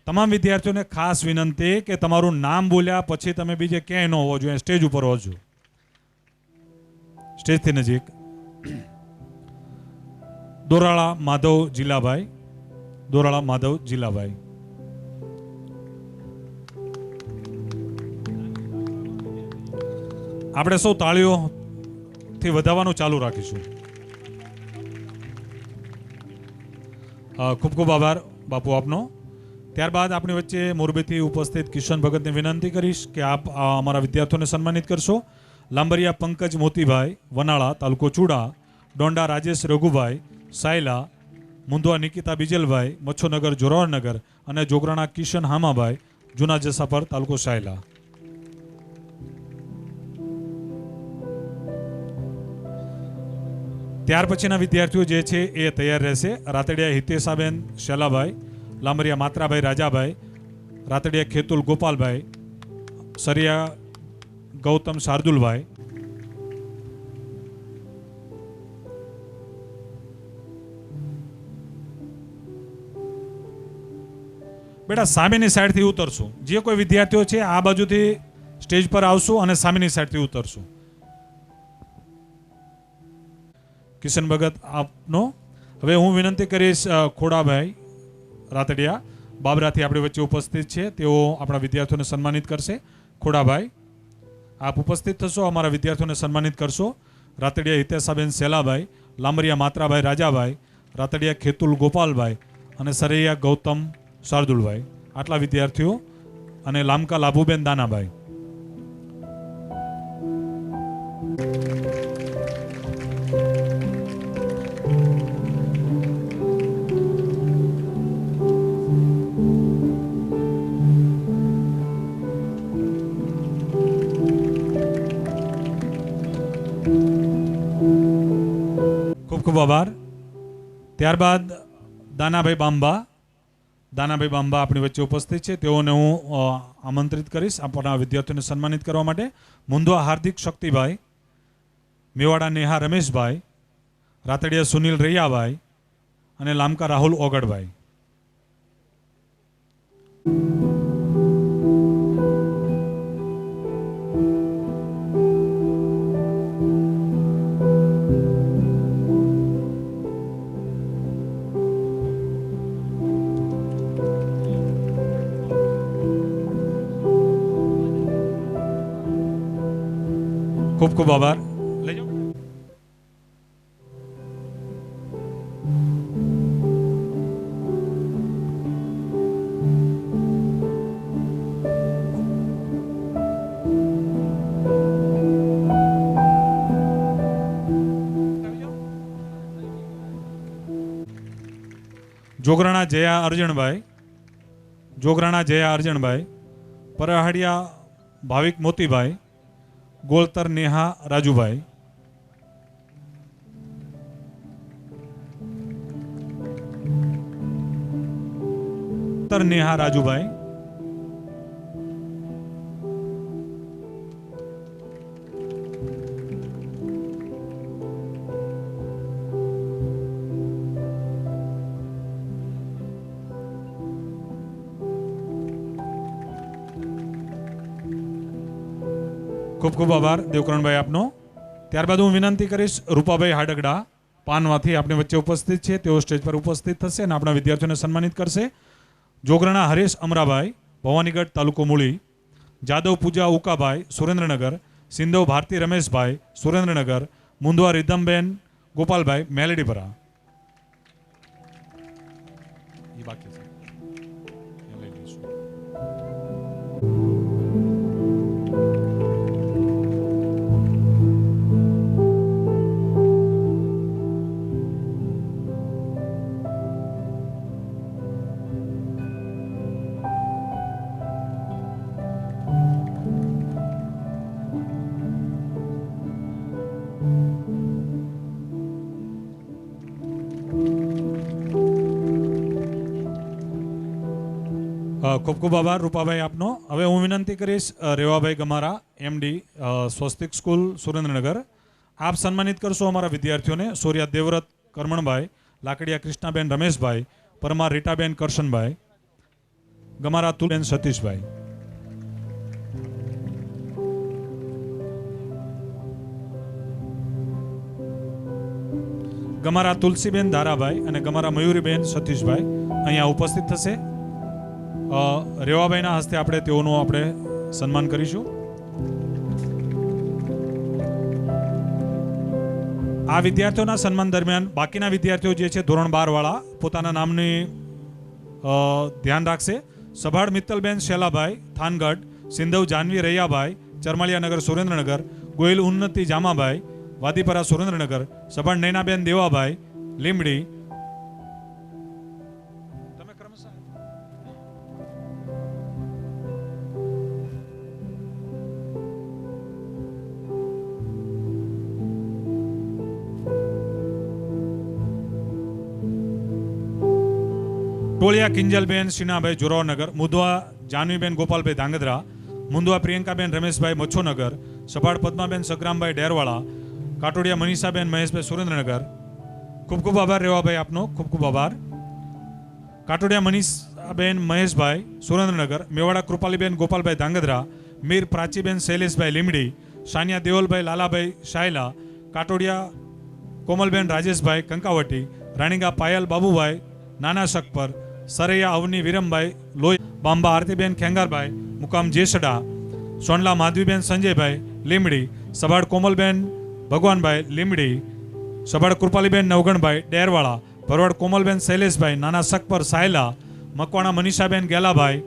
તમામ વિદ્યાર્થીઓને ખાસ વિનંતી કે તમારું નામ બોલ્યા પછી તમે બીજે ક્યાંય ન હોવો જોઈએ, સ્ટેજ ઉપર હોજો, સ્ટેજથી નજીક. દોરાળા માધવ જીલાભાઈ, દોરાળા માધવ જીલાભાઈ. આપણે સૌ તાળીઓથી વધાવવાનું ચાલુ રાખીશું. ખૂબ ખૂબ આભાર બાપુ આપનો. ત્યારબાદ આપણી વચ્ચે મોરબીથી ઉપસ્થિત કિશન ભગતને વિનંતી કરીશ કે આપ અમારા વિદ્યાર્થીઓને સન્માનિત કરશો. લાંબરિયા પંકજ મોતીભાઈ, વનાળા તાલુકો ચૂડા. ડોંડા રાજેશ રઘુભાઈ, સાયલા. મુંદવા નિકિતા બીજલભાઈ, મચ્છોનગર જોરાવરનગર. અને જોગરાણા કિશન હામાભાઈ, જૂના જસાપર તાલુકો સાયલા. ત્યાર પછીના વિદ્યાર્થીઓ જે છે એ તૈયાર રહેશે. રાતડિયા હિતેશાબેન શેલાભાઈ, લાંબરિયા માત્રાભાઈ રાજાભાઈ, રાતડિયા ખેતુલ ગોપાલભાઈ, સરિયા ગૌતમ શાર્દુલભાઈ. બેટા સામેની સાઈડથી ઉતરશું. જે કોઈ વિદ્યાર્થીઓ છે આ બાજુથી સ્ટેજ પર આવશું અને સામેની સાઈડથી ઉતરશું. કિશન ભગત આપનો. હવે હું વિનંતી કરીશ ખોડાભાઈ રાતડિયા બાબરાથી આપણી વચ્ચે ઉપસ્થિત છે, તેઓ આપણા વિદ્યાર્થીઓને સન્માનિત કરશે. ખોડાભાઈ આપ ઉપસ્થિત થશો, અમારા વિદ્યાર્થીઓને સન્માનિત કરશો. રાતડિયા હિતેશાબેન સેલાભાઈ, લાંબરિયા માત્રાભાઈ રાજાભાઈ, રાતડિયા ખેતુલ ગોપાલભાઈ અને સરૈયા ગૌતમ શાર્દુલભાઈ. આટલા વિદ્યાર્થીઓ. અને લામકા લાભુબેન દાનાભાઈ. ખૂબ આભાર. ત્યારબાદ દાનાભાઈ બાંબા, દાનાભાઈ બાંબા આપણી વચ્ચે ઉપસ્થિત છે, તેઓને હું આમંત્રિત કરીશ આપણા વિદ્યાર્થીઓને સન્માનિત કરવા માટે. મુંદવા હાર્દિક શક્તિભાઈ, મેવાડા નેહા રમેશભાઈ, રાતડિયા સુનિલ રૈયાભાઈ અને લામકા રાહુલ ઓગડભાઈ. ખૂબ ખૂબ આભાર. લઈ જાઓ. જોગરાણા જયા અર્જણભાઈ, જોગરાણા જયા અર્જણભાઈ, પરહાડિયા ભાવિક મોતીભાઈ, ગોળતર નેહા રાજુભાઈ. તર નેહા રાજુભાઈ. ખૂબ ખૂબ આભાર દેવકરણભાઈ આપનો. ત્યારબાદ હું વિનંતી કરીશ રૂપાભાઈ હાડગડા પાનવાથી આપણી વચ્ચે ઉપસ્થિત છે, તેઓ સ્ટેજ પર ઉપસ્થિત થશે અને આપણા વિદ્યાર્થીઓને સન્માનિત કરશે. જોગરાણા હરેશ અમરાભાઈ, ભવાનીગઢ તાલુકો મૂળી. જાદવ પૂજા ઉકાભાઈ, સુરેન્દ્રનગર. સિંધવ ભારતી રમેશભાઈ, સુરેન્દ્રનગર. મુંદવા રીધમબેન ગોપાલભાઈ, મેલડીપરા. એ બાકી છે. ખૂબ ખૂબ આભાર રૂપાભાઈ આપનો. હવે હું વિનંતી કરીશ રેવાભાઈ ગમારા, એમડી સ્વસ્તિક સ્કૂલ સુરેન્દ્રનગર. આપ સન્માનિત કરશો અમારા વિદ્યાર્થીઓને. સોરિયા દેવવ્રત કરમણભાઈ, લાકડિયા કૃષ્ણાબેન રમેશભાઈ, પરમાર રીટાબેન કરશનભાઈ, ગમારા તુલબેન સતીશભાઈ. ગમારા તુલસીબેન ધારાભાઈ અને ગમારા મયુરીબેન સતીશભાઈ અહીંયા ઉપસ્થિત થશે. રેવાભાઈના હસ્તે આપણે તેઓનું આપણે સન્માન કરીશું. આ વિદ્યાર્થીઓના સન્માન દરમિયાન બાકીના વિદ્યાર્થીઓ જે છે ધોરણ 12 વાળા પોતાના નામની ધ્યાન રાખશે. સભાડ મિત્તલબેન શેલાભાઈ થાનગઢ, સિંધવ જાનવી રૈયાભાઈ ચરમાળિયા નગર સુરેન્દ્રનગર, ગોયલ ઉન્નતિ જામાભાઈ વાદીપરા સુરેન્દ્રનગર, સભાડ નૈનાબેન દેવાભાઈ લીમડી. તમે ક્રમશઃ ટોળિયા કિંજલબેન સિનાભાઈ જોરાવનગર, મુંદવા જાનવીબેન ગોપાલભાઈ ધાંગધ્રા, મુંદવા પ્રિયંકાબેન રમેશભાઈ મચ્છોનગર, સભાડ પદ્માબેન સગ્રામભાઈ ડેરવાળા, કાટોડિયા મનીષાબેન મહેશભાઈ સુરેન્દ્રનગર. ખૂબ ખૂબ આભાર રેવાભાઈ આપનો, ખૂબ ખૂબ આભાર. કાટોડિયા મનીષાબેન મહેશભાઈ સુરેન્દ્રનગર, મેવાડા કૃપાલીબેન ગોપાલભાઈ ધાંગધ્રા, મીર પ્રાચીબેન શૈલેષભાઈ લીમડી, સાનિયા દેવલભાઈ લાલાભાઈ શાયલા, કાટોડિયા કોમલબેન રાજેશભાઈ કંકાવટી, રાણીગા પાયલ બાબુભાઈ નાના શકપર, સરૈયા અવની વિરમભાઈ લોહી, બાંબા આરતીબેન ખેંગારભાઈ મુકામ જેસડા, સોનલા માધવીબેન સંજયભાઈ લીમડી, સભાડ કોમલબેન ભગવાનભાઈ લીમડી, સભાડ કૃપાલીબેન નવગણભાઈ ડેરવાળા, ભરવાડ કોમલબેન શૈલેષભાઈ નાના શકપર સાયલા, મકવાણા મનીષાબેન ગેલાભાઈ,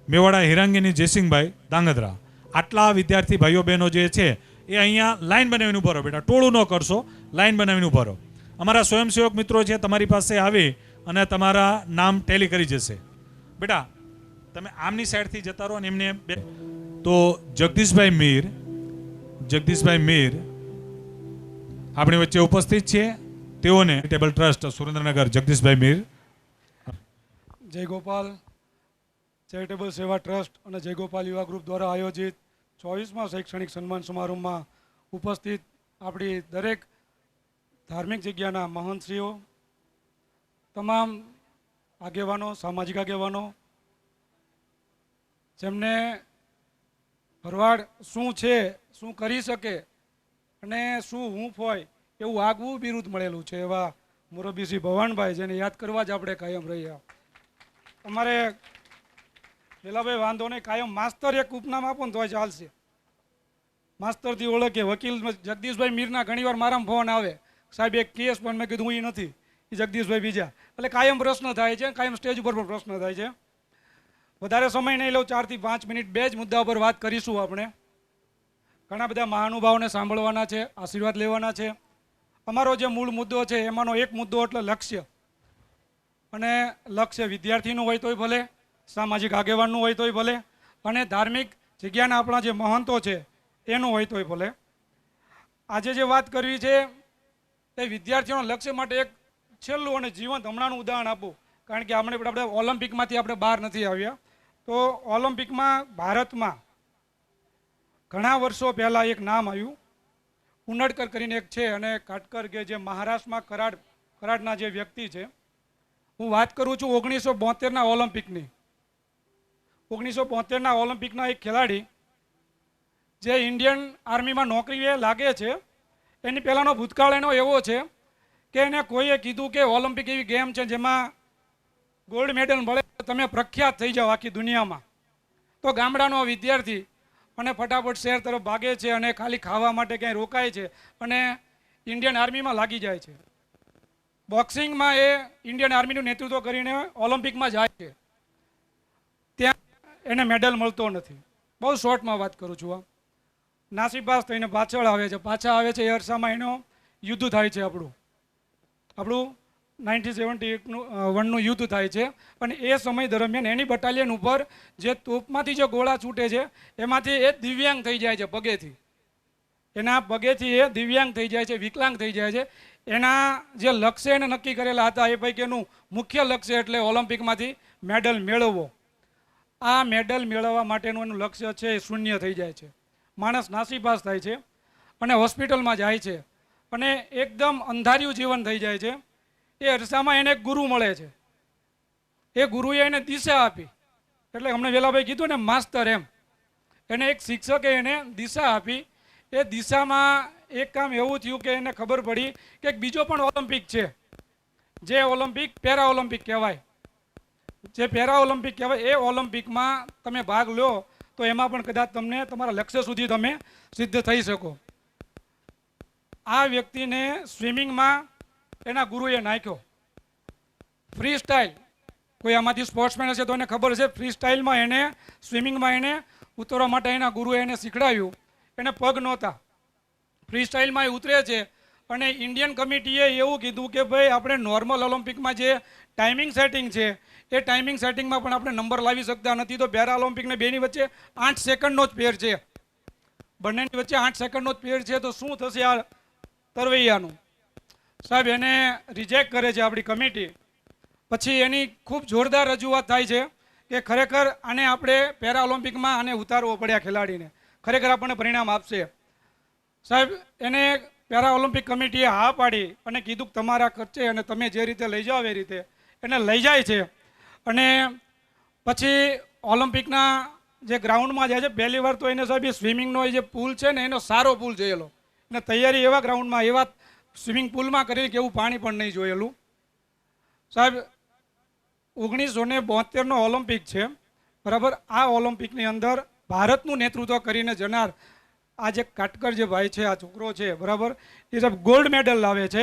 મેવાડા હિરાંગીની જયસિંહભાઈ ધાંગધ્રા. આટલા વિદ્યાર્થી ભાઈઓ બહેનો જે છે એ અહીંયા લાઈન બનાવીને ઉભા રહો. બેટા ટોળું ન કરશો, લાઈન બનાવીને ઉભા રહો. અમારા સ્વયંસેવક મિત્રો છે તમારી પાસે આવી અને તમારા નામ ટેલી કરી જશે. બેટા તમે આમની સાઈડથી જતા રહો અને એમને તો જગદીશભાઈ મીર આપણી વચ્ચે ઉપસ્થિત છે. તેઓને ટેબલ ટ્રસ્ટ સુરેન્દ્રનગર જગદીશભાઈ મીર. જય ગોપાલ ચેરિટેબલ સેવા ટ્રસ્ટ અને જય ગોપાલ યુવા ગ્રુપ દ્વારા આયોજિત 24મા શૈક્ષણિક સન્માન સમારોહમાં ઉપસ્થિત આપણી દરેક ધાર્મિક જગ્યાના મહંતશ્રીઓ, તમામ આગેવાનો, સામાજિક આગેવાનો, જેમને ભરવાડ શું છે, શું કરી શકે અને શું હૂંફ હોય એવું આગવું બિરુદ મળેલું છે એવા મોરબીસિંહ ભવાનભાઈ, જેને યાદ કરવા જ આપણે કાયમ રહ્યા. તમારે પેલાભાઈ વાંધો નહીં, કાયમ માસ્તર એક ઉપનામ આપો ને તો ચાલશે. માસ્તરથી ઓળખે. વકીલ જગદીશભાઈ મીરના ઘણીવાર મારામાં ફોન આવે, સાહેબ એક કેસ પણ મેં કીધું હું એ નથી, એ જગદીશભાઈ બીજા. એટલે કાયમ પ્રશ્ન થાય છે, કાયમ સ્ટેજ ઉપર પણ પ્રશ્ન થાય છે. વધારે સમય નહીં લઉં, 4 થી 5 મિનિટ બે જ મુદ્દા ઉપર વાત કરીશું. આપણે ઘણા બધા મહાનુભાવોને સાંભળવાના છે, આશીર્વાદ લેવાના છે. અમારો જે મૂળ મુદ્દો છે એમાંનો એક મુદ્દો એટલે લક્ષ્ય. અને લક્ષ્ય વિદ્યાર્થીનું હોય તોય ભલે, સામાજિક આગેવાનનું હોય તોય ભલે, અને ધાર્મિક જગ્યાના આપણા જે મહંતો છે એનું હોય તોય ભલે. આજે જે વાત કરવી છે એ વિદ્યાર્થીઓના લક્ષ્ય માટે એક છેલ્લું અને જીવંત હમણાંનું ઉદાહરણ આપું. કારણ કે આપણે ઓલિમ્પિકમાંથી આપણે બહાર નથી આવ્યા. તો ઓલિમ્પિકમાં ભારતમાં ઘણા વર્ષો પહેલાં એક નામ આવ્યું, ઉનડકર કરીને એક છે, અને કાટકર કે જે મહારાષ્ટ્રમાં કરાડના જે વ્યક્તિ છે. હું વાત કરું છું 1972ના ઓલિમ્પિકની. 1972ના ઓલિમ્પિકના એક ખેલાડી જે ઇન્ડિયન આર્મીમાં નોકરીએ લાગે છે, એની પહેલાંનો ભૂતકાળ એનો એવો છે કે એને કોઈએ કીધું કે ઓલિમ્પિક એવી ગેમ છે જેમાં ગોલ્ડ મેડલ મળે, તમે પ્રખ્યાત થઈ જાઓ આખી દુનિયામાં. તો ગામડાનો વિદ્યાર્થી અને ફટાફટ શહેર તરફ ભાગે છે અને ખાલી ખાવા માટે ક્યાંય રોકાય છે અને ઇન્ડિયન આર્મીમાં લાગી જાય છે. બોક્સિંગમાં એ ઇન્ડિયન આર્મીનું નેતૃત્વ કરીને ઓલિમ્પિકમાં જાય છે. ત્યાં એને મેડલ મળતો નથી. બહુ શોર્ટમાં વાત કરું છું. નાસીપાસ થઈને પાછળ આવે છે. પાછા આવે છે એ અરસામાં એનો યુદ્ધ થાય છે. આપણું 1971નું યુદ્ધ થાય છે. અને એ સમય દરમિયાન એની બટાલિયન ઉપર જે તોપમાંથી જે ગોળા છૂટે છે એમાંથી એ દિવ્યાંગ થઈ જાય છે. પગેથી એના પગેથી એ દિવ્યાંગ થઈ જાય છે, વિકલાંગ થઈ જાય છે. એના જે લક્ષ્ય એને નક્કી કરેલા હતા એ પૈકીનું મુખ્ય લક્ષ્ય એટલે ઓલિમ્પિકમાંથી મેડલ મેળવવો. આ મેડલ મેળવવા માટેનું એનું લક્ષ્ય છે એ શૂન્ય થઈ જાય છે. માણસ નાસીપાસ થાય છે અને હોસ્પિટલમાં જાય છે અને એકદમ અંધાર્યું જીવન થઈ જાય છે. એ અરસામાં એને એક ગુરુ મળે છે. એ ગુરુએ એને દિશા આપી. એટલે હમણાં વેલાભાઈ કીધું ને માસ્તર એમ, એને એક શિક્ષકે એને દિશા આપી. એ દિશામાં એક કામ એવું થયું કે એને ખબર પડી કે એક બીજો પણ ઓલિમ્પિક છે, જે ઓલિમ્પિક પેરા ઓલિમ્પિક કહેવાય. જે પેરા ઓલિમ્પિક કહેવાય એ ઓલિમ્પિકમાં તમે ભાગ લો તો એમાં પણ કદાચ તમને તમારા લક્ષ્ય સુધી તમે સિદ્ધ થઈ શકો. આ વ્યક્તિને સ્વિમિંગમાં એના ગુરુએ નાખ્યો. ફ્રી સ્ટાઇલ, કોઈ આમાંથી સ્પોર્ટ્સમેન હશે તો એને ખબર છે, ફ્રી સ્ટાઇલમાં એને સ્વિમિંગમાં એને ઉતરવા માટે એના ગુરુએ એને શીખડાવ્યું. એને પગ નહોતા, ફ્રી સ્ટાઇલમાં એ ઉતરે છે. અને ઇન્ડિયન કમિટીએ એવું કીધું કે ભાઈ આપણે નોર્મલ ઓલિમ્પિકમાં જે ટાઈમિંગ સેટિંગ છે એ ટાઈમિંગ સેટિંગમાં પણ આપણે નંબર લાવી શકતા નથી. તો પેરા ઓલિમ્પિકને બેની વચ્ચે 8 સેકન્ડનો જ ફેર છે, બંનેની વચ્ચે 8 સેકન્ડનો જ ફેર છે. તો શું થશે આ તરવૈયાનું? સાહેબ એને રિજેક્ટ કરે છે આપણી કમિટી. પછી એની ખૂબ જોરદાર રજૂઆત થાય છે કે ખરેખર આને આપણે પેરા ઓલિમ્પિકમાં આને ઉતારવો પડે, આ ખેલાડીને ખરેખર આપણને પરિણામ આપશે. સાહેબ એને પેરા ઓલિમ્પિક કમિટીએ હા પાડી અને કીધું કે તમારા ખર્ચે અને તમે જે રીતે લઈ જાઓ એ રીતે એને લઈ જાય છે. અને પછી ઓલિમ્પિકના જે ગ્રાઉન્ડમાં જાય છે, પહેલી વાર તો એને સાહેબ એ સ્વિમિંગનો જે પુલ છે ને એનો સારો પુલ જોયેલો. એને તૈયારી એવા ગ્રાઉન્ડમાં એવા સ્વિમિંગ પુલમાં કરી કે એવું પાણી પણ નહીં જોયેલું. સાહેબ 1972નો ઓલિમ્પિક છે, બરાબર. આ ઓલિમ્પિકની અંદર ભારતનું નેતૃત્વ કરીને જનાર આ જે કાટકર જે ભાઈ છે, આ છોકરો છે, બરાબર, એ સાહેબ ગોલ્ડ મેડલ લાવે છે.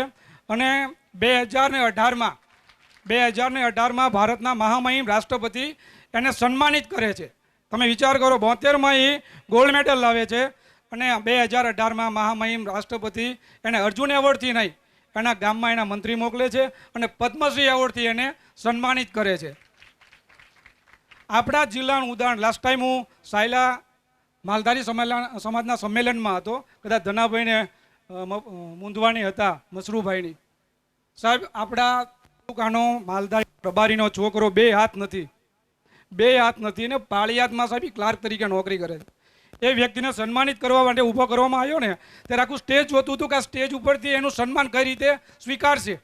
અને 2018માં ભારતના મહામહિમ રાષ્ટ્રપતિ એને સન્માનિત કરે છે. તમે વિચાર કરો, 72માં એ ગોલ્ડ મેડલ લાવે છે અને 2018માં મહામહિમ રાષ્ટ્રપતિ એને અર્જુન એવોર્ડથી નહીં, એના ગામમાં એના મંત્રી મોકલે છે અને પદ્મશ્રી એવોર્ડથી એને સન્માનિત કરે છે. આપણા જિલ્લાનું ઉદાહરણ, લાસ્ટ ટાઈમ હું સાયલા માલધારી સમાજના સંમેલનમાં હતો, કદાચ ધનાભાઈને મૂંધવાની હતા, મસરૂભાઈની. સાહેબ આપણા તાલુકાનો માલધારી પ્રભારીનો છોકરો 2 હાથ નથી ને પાળિયાદમાં સાહેબ ક્લાર્ક તરીકે નોકરી કરે છે. એ વ્યક્તિને સન્માનિત કરવા માટે ઊભો કરવામાં આવ્યો ને ત્યારે આખું સ્ટેજ જોતું હતું કે આ સ્ટેજ ઉપરથી એનું સન્માન કઈ રીતે સ્વીકારશે.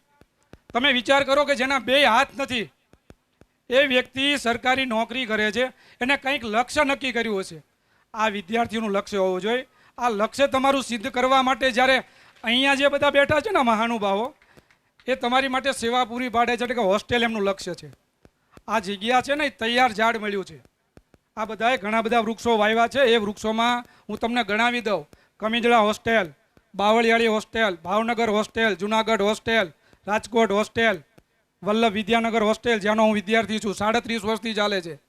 તમે વિચાર કરો કે જેના 2 હાથ નથી એ વ્યક્તિ સરકારી નોકરી કરે છે, એને કંઈક લક્ષ્ય નક્કી કર્યું હશે. આ વિદ્યાર્થીઓનું લક્ષ્ય હોવું જોઈએ. આ લક્ષ્ય તમારું સિદ્ધ કરવા માટે જ્યારે અહીંયા જે બધા બેઠા છે ને મહાનુભાવો, એ તમારી માટે સેવા પૂરી પાડે છે. એટલે કે હોસ્ટેલ એમનું લક્ષ્ય છે. આ જગ્યા છે ને એ તૈયાર ઝાડ મળ્યું છે. આ બધાએ ઘણા બધા વૃક્ષો વાવ્યા છે. એ વૃક્ષોમાં હું તમને ગણાવી દઉં: Kamijala hostel, Bavaliyali hostel, Bhavnagar hostel, Junagadh hostel, Rajkot hostel, Vallabh Vidyanagar hostel, જ્યાંનો હું વિદ્યાર્થી છું. 37 વર્ષથી ચાલે છે.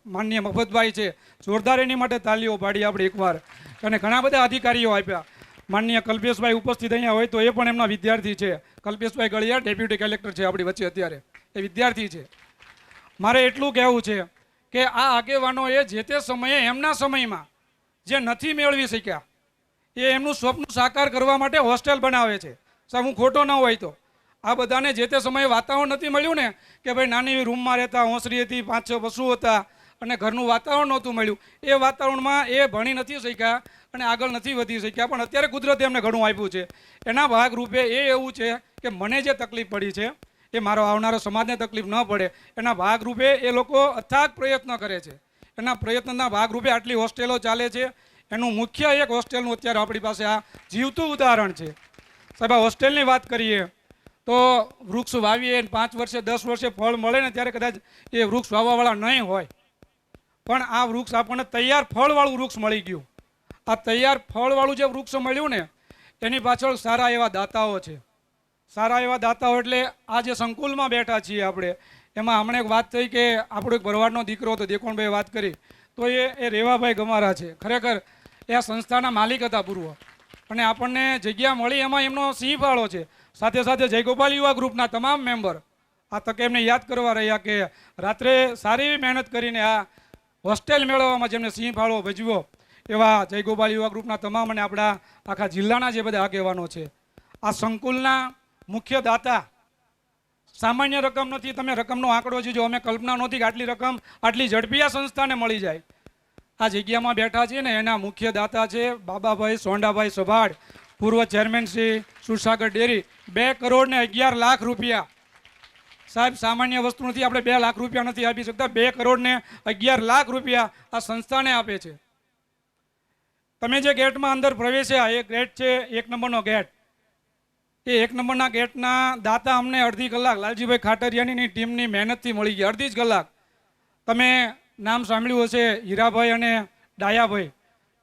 માનનીય મફતભાઈ છે, જોરદાર એની માટે તાલીઓ પાડી આપણે એકવાર. અને ઘણા બધા અધિકારીઓ આપ્યા. માનનીય કલ્પેશભાઈ ઉપસ્થિત અહીંયા હોય તો એ પણ એમના વિદ્યાર્થી છે. કલ્પેશભાઈ ગળિયા ડેપ્યુટી કલેક્ટર છે આપણી વચ્ચે અત્યારે, એ વિદ્યાર્થી છે. મારે એટલું કહેવું છે કે આ આગેવાનોએ જે તે સમયે એમના સમયમાં જે નથી મેળવી શક્યા એ એમનું સ્વપ્ન સાકાર કરવા માટે હોસ્ટેલ બનાવે છે. સાહેબ હું ખોટો ન હોય તો આ બધાને જે તે સમયે વાતાવરણ નથી મળ્યું ને કે ભાઈ નાની એવી રૂમમાં રહેતા, ઓસરી હતી, 5-6 પશુ હતા અને ઘરનું વાતાવરણ નહોતું મળ્યું, એ વાતાવરણમાં એ ભણી નથી શક્યા અને આગળ નથી વધી શક્યા. પણ અત્યારે કુદરતે એમને ઘણું આપ્યું છે. એના ભાગરૂપે એ એવું છે કે મને જે તકલીફ પડી છે એ મારો આવનારો સમાજને તકલીફ ન પડે, એના ભાગરૂપે એ લોકો અથાગ પ્રયત્ન કરે છે. એના પ્રયત્નના ભાગરૂપે આટલી હોસ્ટેલો ચાલે છે. એનું મુખ્ય એક હોસ્ટેલનું અત્યારે આપણી પાસે આ જીવતું ઉદાહરણ છે. સાહેબ આ હોસ્ટેલની વાત કરીએ તો વૃક્ષ વાવીએ 5 વર્ષે 10 વર્ષે ફળ મળે ને ત્યારે કદાચ એ વૃક્ષ વાવવાવાળા નહીં હોય, પણ આ વૃક્ષ આપણને તૈયાર ફળવાળું વૃક્ષ મળી ગયું. આ તૈયાર ફળવાળું જે વૃક્ષ મળ્યું ને એની પાછળ સારા એવા દાતાઓ છે. સારા એવા દાતાઓ એટલે આ જે સંકુલમાં બેઠા છીએ આપણે, એમાં હમણાં એક વાત થઈ કે આપણો એક ભરવાડનો દીકરો હતો, દેકોણભાઈ વાત કરી તો એ રેવાભાઈ ગમારા છે. ખરેખર એ આ સંસ્થાના માલિક હતા પૂર્વ, અને આપણને જગ્યા મળી એમાં એમનો સિંહ ફાળો છે. સાથે સાથે જયગોપાલ યુવા ગ્રુપના તમામ મેમ્બર આ તકે એમને યાદ કરવા રહ્યા કે રાત્રે સારી એવી મહેનત કરીને આ હોસ્ટેલ મેળવવામાં જેમને સિંહ ફાળો ભજવ્યો એવા જયગોપાલ યુવા ગ્રુપના તમામ અને આપણા આખા જિલ્લાના જે બધા આગેવાનો છે. આ સંકુલના મુખ્ય દાતા સામાન્ય રકમ નથી. તમે રકમનો આંકડો જોજો, અમે કલ્પના નહોતી કે આટલી રકમ આટલી ઝડપી આ સંસ્થાને મળી જાય. આ જગ્યામાં બેઠા છે ને એના મુખ્ય દાતા છે બાબાભાઈ સોંડાભાઈ સભાડ, પૂર્વ ચેરમેન શ્રી સુરસાગર ડેરી. 2 કરોડ ને 11 લાખ રૂપિયા સાહેબ સામાન્ય વસ્તુ નથી. આપણે 2 લાખ રૂપિયા નથી આપી શકતા, 2 કરોડ ને 11 લાખ રૂપિયા આ સંસ્થાને આપે છે. તમે જે ગેટમાં અંદર પ્રવેશ્યા એ ગેટ છે 1 નંબરનો ગેટ. એ 1 નંબરના ગેટના દાતા અમને અડધી કલાક લાલજીભાઈ ખાટરિયાની ટીમની મહેનતથી મળી ગયા, અડધી જ કલાક. તમે નામ સાંભળ્યું હશે હીરાભાઈ અને ડાયાભાઈ,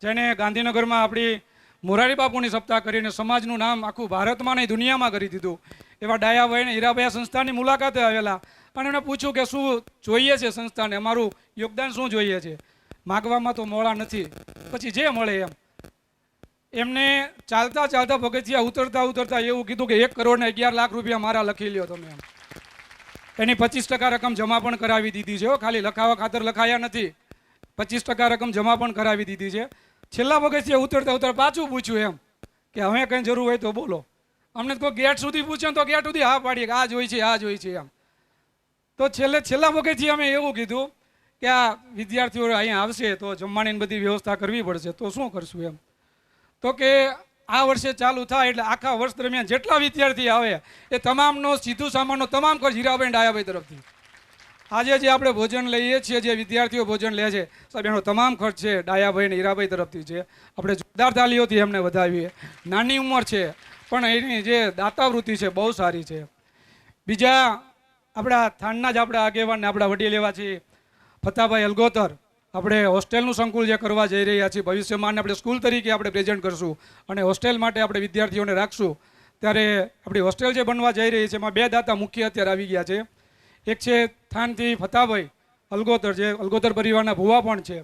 જેને ગાંધીનગરમાં આપણી મોરારી બાપુની સપ્તાહ કરીને સમાજનું નામ આખું ભારતમાં નહીં દુનિયામાં કરી દીધું. એવા ડાયાભાઈ અને હીરાભાઈ આ સંસ્થાની મુલાકાતે આવેલા અને એમણે પૂછ્યું કે શું જોઈએ છે સંસ્થાને, અમારું યોગદાન શું જોઈએ છે. માગવામાં તો મોડા નથી, પછી જે મળે એમ. એમને ચાલતા ચાલતા પગથિયા ઉતરતા એવું કીધું કે 1 કરોડ ને 11 લાખ રૂપિયા મારા લખી લ્યો તમે એમ. એની 25% રકમ જમા પણ કરાવી દીધી છે, ખાલી લખાવા ખાતર લખાયા નથી. 25% રકમ જમા પણ કરાવી દીધી છે. છેલ્લા પગથિયા ઉતરતા પાછું પૂછ્યું એમ કે હવે કંઈ જરૂર હોય તો બોલો. અમને કોઈ ગેટ સુધી પૂછે તો ગેટ સુધી હા પાડીએ કે આ જોઈ છે આ જોઈ છે એમ. તો છેલ્લા પગથિયે અમે એવું કીધું કે આ વિદ્યાર્થીઓ અહીંયા આવશે તો જમવાની બધી વ્યવસ્થા કરવી પડશે, તો શું કરશું એમ. તો કે આ વર્ષે ચાલુ થાય એટલે આખા વર્ષ દરમિયાન જેટલા વિદ્યાર્થી આવે એ તમામનો સીધું સામાનનો તમામ ખર્ચ હીરાભાઈ ડાયાભાઈ તરફથી. આજે જે આપણે ભોજન લઈએ છીએ, જે વિદ્યાર્થીઓ ભોજન લે છે સાહેબ, એનો તમામ ખર્ચ છે ડાયાભાઈ અને હીરાભાઈ તરફથી છે. આપણે જોરદાર તાલીઓથી એમને વધાવીએ. નાની ઉંમર છે પણ એની જે દાતાવૃત્તિ છે બહુ સારી છે. બીજા આપણા થાનના જ આપણા આગેવાન આપણા વડીલ એવા છે ફતાભાઈ અલગોતર. આપણે હોસ્ટેલનું સંકુલ જે કરવા જઈ રહ્યા છીએ, ભવિષ્યમાં આપણે સ્કૂલ તરીકે આપણે પ્રેઝન્ટ કરશું અને હોસ્ટેલ માટે આપણે વિદ્યાર્થીઓને રાખશું. ત્યારે આપણી હોસ્ટેલ જે બનવા જઈ રહી છે એમાં 2 દાતા મુખ્ય અત્યારે આવી ગયા છે. એક છે થાનથી ફતાભાઈ અલગોતર, જે અલગોતર પરિવારના ભુવા પણ છે.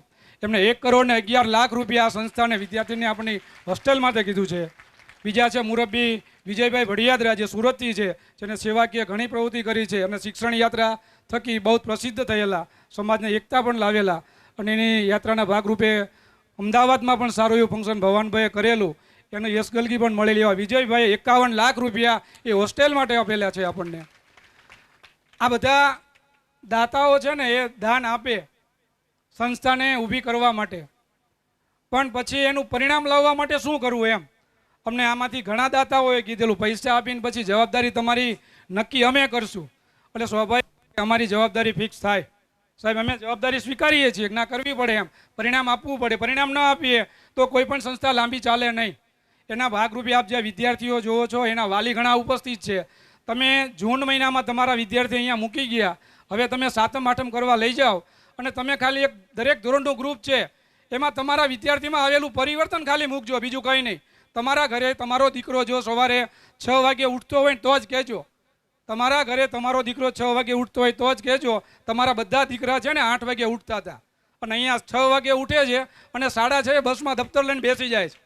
એમને 1 કરોડ ને 11 લાખ રૂપિયા આ સંસ્થાને વિદ્યાર્થીને આપણી હોસ્ટેલ માટે કીધું છે. બીજા છે મુરબ્બી વિજયભાઈ ભડિયાદરા, જે સુરતથી છે, જેને સેવાકીય ઘણી પ્રવૃત્તિ કરી છે અને શિક્ષણ યાત્રા થકી બહુ પ્રસિદ્ધ થયેલા, સમાજને એકતા પણ લાવેલા અને એની યાત્રાના ભાગરૂપે અમદાવાદમાં પણ સારું એવું ફંક્શન ભવાનભાઈએ કરેલું, એને યશગલગી પણ મળેલી. એવા વિજયભાઈ 51 લાખ રૂપિયા એ હોસ્ટેલ માટે આપેલા છે આપણને. આ બધા દાતાઓ છે ને એ દાન આપે સંસ્થાને ઊભી કરવા માટે, પણ પછી એનું પરિણામ લાવવા માટે શું કરવું એમ. અમને આમાંથી ઘણા દાતાઓએ કીધેલું પૈસા આપીને પછી જવાબદારી તમારી નક્કી અમે કરશું. એટલે સ્વાભાવિક અમારી જવાબદારી ફિક્સ થાય. સાહેબ અમે જવાબદારી સ્વીકારીએ છીએ કે ના કરવી પડે એમ, પરિણામ આપવું પડે. પરિણામ ન આપીએ તો કોઈ પણ સંસ્થા લાંબી ચાલે નહીં. એના ભાગરૂપે આપ જે વિદ્યાર્થીઓ જોવો છો એના વાલી ઘણા ઉપસ્થિત છે. તમે જૂન મહિનામાં તમારા વિદ્યાર્થી અહીંયા મૂકી ગયા, હવે તમે 7મ 8મ કરવા લઈ જાઓ અને તમે ખાલી એક દરેક ધોરણનું ગ્રુપ છે એમાં તમારા વિદ્યાર્થીમાં આવેલું પરિવર્તન ખાલી મૂકજો, બીજું કંઈ નહીં. તમારા ઘરે તમારો દીકરો જો સવારે 6 વાગે ઉઠતો હોય તો જ કહેજો. તમારા ઘરે તમારો દીકરો 6 વાગે ઉઠતો હોય તો જ કહેજો. તમારા બધા દીકરા છે ને 8 વાગે ઉઠતા હતા અને અહીંયા 6 વાગે ઉઠે છે અને 6:30 બસમાં દફતર લઈને બેસી જાય છે.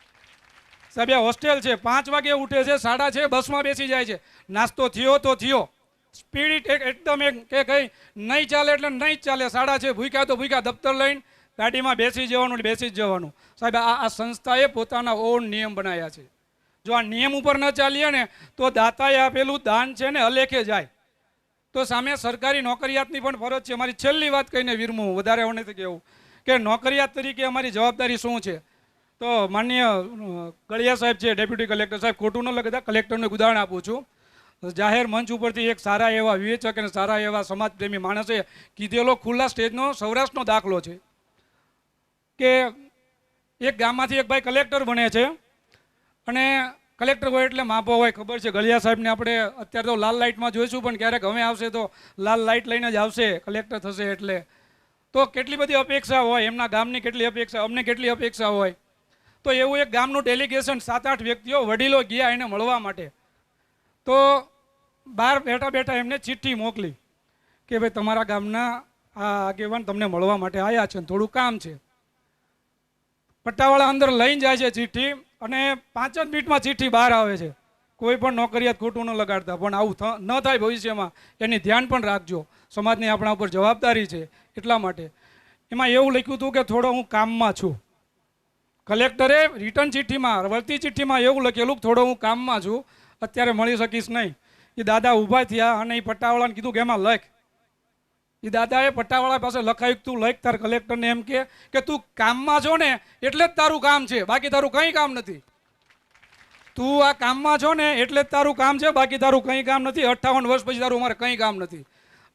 સાહેબ આ હોસ્ટેલ છે, 5 વાગે ઉઠે છે, 6:30 બસમાં બેસી જાય છે. નાસ્તો થયો તો થયો, સ્પીડ એકદમ કે કંઈ નહીં ચાલે એટલે નહીં જ ચાલે. 6:30 ભૂખ્યા તો ભૂખ્યા, દફતર લઈને ગાડીમાં બેસી જવાનું, બેસી જ જવાનું. સાહેબ આ સંસ્થાએ પોતાના ઓન નિયમ બનાવ્યા છે. જો આ નિયમ ઉપર ન ચાલીએ ને તો દાતાએ આપેલું દાન છે ને અલેખે જાય. તો સામે સરકારી નોકરિયાતની પણ ફરજ છે. મારી છેલ્લી વાત કહીને વિરમું, વધારે એવું નથી કહેવું કે નોકરિયાત તરીકે અમારી જવાબદારી શું છે. તો માનનીય ગળિયા સાહેબ છે, ડેપ્યુટી કલેક્ટર સાહેબ, ખોટું ન લખતા કલેક્ટરને ઉદાહરણ આપું છું. જાહેર મંચ ઉપરથી એક સારા એવા વિવેચક અને સારા એવા સમાજપ્રેમી માણસે કીધેલો ખુલ્લા સ્ટેજનો સૌરાષ્ટ્રનો દાખલો છે કે એક ગામમાંથી એક ભાઈ કલેક્ટર બને છે અને કલેક્ટર હોય એટલે માપો હોય, ખબર છે. ગળિયા સાહેબને આપણે અત્યારે તો લાલ લાઇટમાં જોઈશું પણ ક્યારેક હવે આવશે તો લાલ લાઇટ લઈને જ આવશે, કલેક્ટર થશે એટલે. તો કેટલી બધી અપેક્ષા હોય, એમના ગામની કેટલી અપેક્ષા, અમને કેટલી અપેક્ષા હોય. તો એવું એક ગામનું ડેલિગેશન 7-8 વ્યક્તિઓ વડીલો ગયા એને મળવા માટે. તો બહાર બેઠા બેઠા એમને ચિઠ્ઠી મોકલી કે ભાઈ તમારા ગામના આ આગેવાન તમને મળવા માટે આવ્યા છે, થોડું કામ છે. પટ્ટાવાળા અંદર લઈને જાય છે ચિઠ્ઠી અને 5 જ મિનિટમાં ચિઠ્ઠી બહાર આવે છે. કોઈ પણ નોકરિયાત ખોટું ન લગાડતા, પણ આવું ન થાય ભવિષ્યમાં એની ધ્યાન પણ રાખજો. સમાજની આપણા ઉપર જવાબદારી છે એટલા માટે. એમાં એવું લખ્યું હતું કે થોડો હું કામમાં છું. કલેક્ટરે રિટર્ન ચિઠ્ઠીમાં, વળતી ચિઠ્ઠીમાં એવું લખેલું થોડો હું કામમાં છું, અત્યારે મળી શકીશ નહીં. એ દાદા ઊભા થયા અને એ પટ્ટાવાળાને કીધું કે એમાં લખ. એ દાદાએ પટ્ટાવાળા પાસે લખાયું તું લખ તાર કલેક્ટરને એમ કે તું કામમાં છો ને એટલે જ તારું કામ છે, બાકી તારું કંઈ કામ નથી. તું આ કામમાં છો ને એટલે જ તારું કામ છે, બાકી તારું કંઈ કામ નથી. 58 વર્ષ પછી તારું અમારે કંઈ કામ નથી.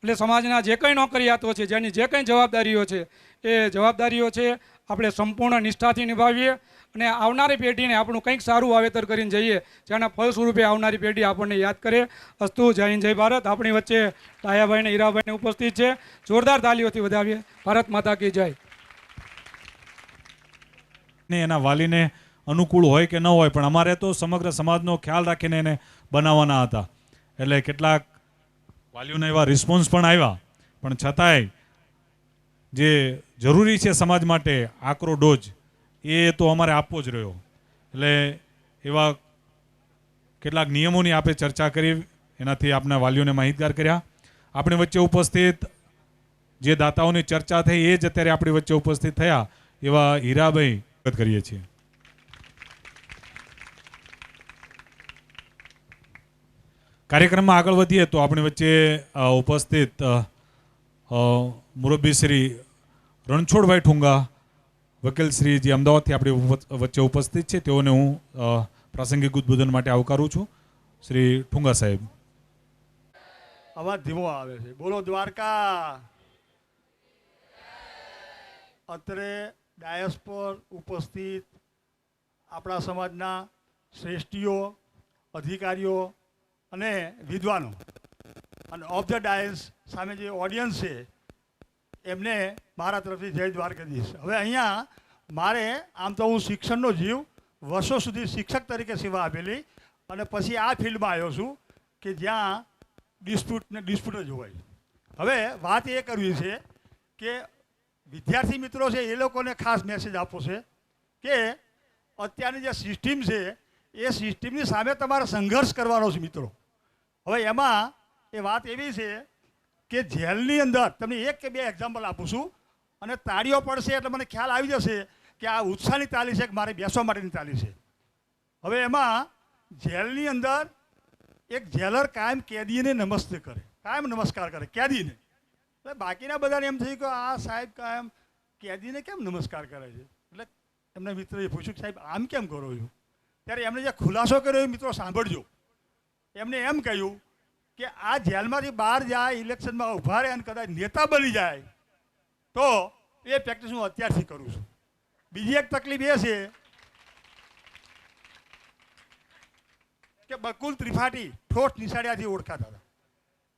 એટલે સમાજના જે કંઈ નોકરિયાતો છે, જેની જે કંઈ જવાબદારીઓ છે, એ જવાબદારીઓ છે આપણે સંપૂર્ણ નિષ્ઠાથી નિભાવીએ અને આવનારી પેઢીને આપણું કંઈક સારું વાવેતર કરીને જઈએ, જેના ફળ સ્વરૂપે આવનારી પેઢી આપણને યાદ કરે. અસ્તુ. જય હિન્દ, જય ભારત. આપણી વચ્ચે ટાયાભાઈ ને હીરાભાઈને ઉપસ્થિત છે. જોરદાર તાલીઓથી વધાવીએ. ભારત માતા કી જય. ને એના વાલીને અનુકૂળ હોય કે ન હોય, પણ અમારે તો સમગ્ર સમાજનો ખ્યાલ રાખીને એને બનાવવાના હતા. એટલે કેટલાક વાલીઓના એવા રિસ્પોન્સ પણ આવ્યા, પણ છતાંય જે જરૂરી છે સમાજ માટે આકરો ડોઝ એ તો અમારે આપવો જ રહ્યો. એટલે એવા કેટલાક નિયમોની આપણે ચર્ચા કરી, એનાથી આપના વાલીઓને માહિતગાર કર્યા. આપણી વચ્ચે ઉપસ્થિત જે દાતાઓની ચર્ચા થઈ એ જ અત્યારે આપણી વચ્ચે ઉપસ્થિત થયા એવા હીરાભાઈ કરીએ છીએ. કાર્યક્રમમાં આગળ વધીએ તો આપણી વચ્ચે ઉપસ્થિત મુરબ્બી શ્રી રણછોડભાઈ ઠુંગા, વકીલ શ્રી જે અમદાવાદથી આપણી વચ્ચે ઉપસ્થિત છે, તેઓને હું પ્રાસંગિક ઉદ્બોધન માટે આવકારું છું. શ્રી ઠુંગા સાહેબ. અવાજ ધીમો આવે છે. બોલો દ્વારકા. અત્રે ડાયસ પર ઉપસ્થિત આપણા સમાજના શ્રેષ્ઠીઓ, અધિકારીઓ અને વિદ્વાનો અને ઓફ ધ ડાયસ સામે જે ઓડિયન્સ છે એમને મારા તરફથી જય દ્વારકાધીશ. હવે અહીંયા મારે આમ તો હું શિક્ષણનો જીવ, વર્ષો સુધી શિક્ષક તરીકે સેવા આપેલી અને પછી આ ફિલ્ડમાં આવ્યો છું કે જ્યાં ડિસ્પ્યુટ જ હોય. હવે વાત એ કરવી છે કે વિદ્યાર્થી મિત્રો છે એ લોકોને ખાસ મેસેજ આપવો છે કે અત્યારની જે સિસ્ટમ છે એ સિસ્ટમની સામે તમારે સંઘર્ષ કરવાનો છે મિત્રો. હવે એમાં એ વાત એવી છે કે જેલની અંદર તમને એક કે બે એક્ઝામ્પલ આપું છું અને તાળીઓ પડશે એટલે મને ખ્યાલ આવી જશે કે આ ઉત્સાહની તાલી છે કે મારે બેસવા માટેની તાલી છે. હવે એમાં જેલની અંદર એક જેલર કાયમ કેદીને નમસ્તે કરે, કાયમ નમસ્કાર કરે કેદીને. એટલે બાકીના બધાને એમ થયું કે આ સાહેબ કાયમ કેદીને કેમ નમસ્કાર કરે છે. એટલે એમના મિત્રોએ પૂછ્યું કે સાહેબ આમ કેમ કરો છો? ત્યારે એમણે જે ખુલાસો કર્યો એ મિત્રો સાંભળજો. એમને એમ કહ્યું કે આ જેલમાંથી બહાર જાય, ઇલેક્શનમાં ઊભા રહે અને કદાચ નેતા બની જાય તો એ પ્રેક્ટિસ હું અત્યારથી કરું છું. બીજી એક તકલીફ એ છે કે બકુલ ત્રિપાઠી ઠોઠ નિશાળિયાથી ઓળખાતા હતા.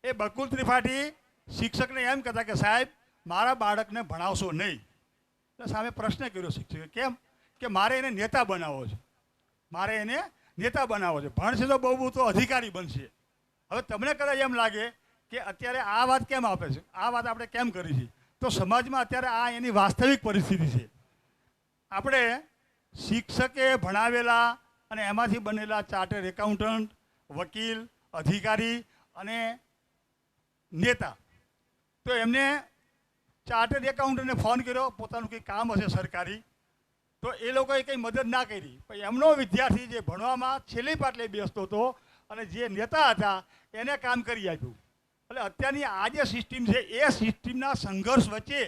એ બકુલ ત્રિપાઠી શિક્ષકને એમ કહેતા કે સાહેબ મારા બાળકને ભણાવશો નહીં. એટલે સામે પ્રશ્ન કર્યો શિક્ષકે, કેમ? કે મારે એને નેતા બનાવવો છે, મારે એને નેતા બનાવવો છે. ભણશે તો બહુ તો અધિકારી બનશે. હવે તમને કદાચ એમ લાગે કે અત્યારે આ વાત કેમ આપે છે, આ વાત આપણે કેમ કરી છે, તો સમાજમાં અત્યારે આ એની વાસ્તવિક પરિસ્થિતિ છે. આપણે શિક્ષકે ભણાવેલા અને એમાંથી બનેલા ચાર્ટર્ડ એકાઉન્ટન્ટ, વકીલ, અધિકારી અને નેતા, તો એમને ચાર્ટર્ડ એકાઉન્ટન્ટને ફોન કર્યો, પોતાનું કંઈ કામ હશે સરકારી, તો એ લોકોએ કંઈ મદદ ના કરી. પણ એમનો વિદ્યાર્થી જે ભણવામાં છેલ્લી પાટલે બેસતો હતો અને જે નેતા હતા એને કામ કરી આપ્યું. એટલે અત્યારની આ જે સિસ્ટમ છે એ સિસ્ટમના સંઘર્ષ વચ્ચે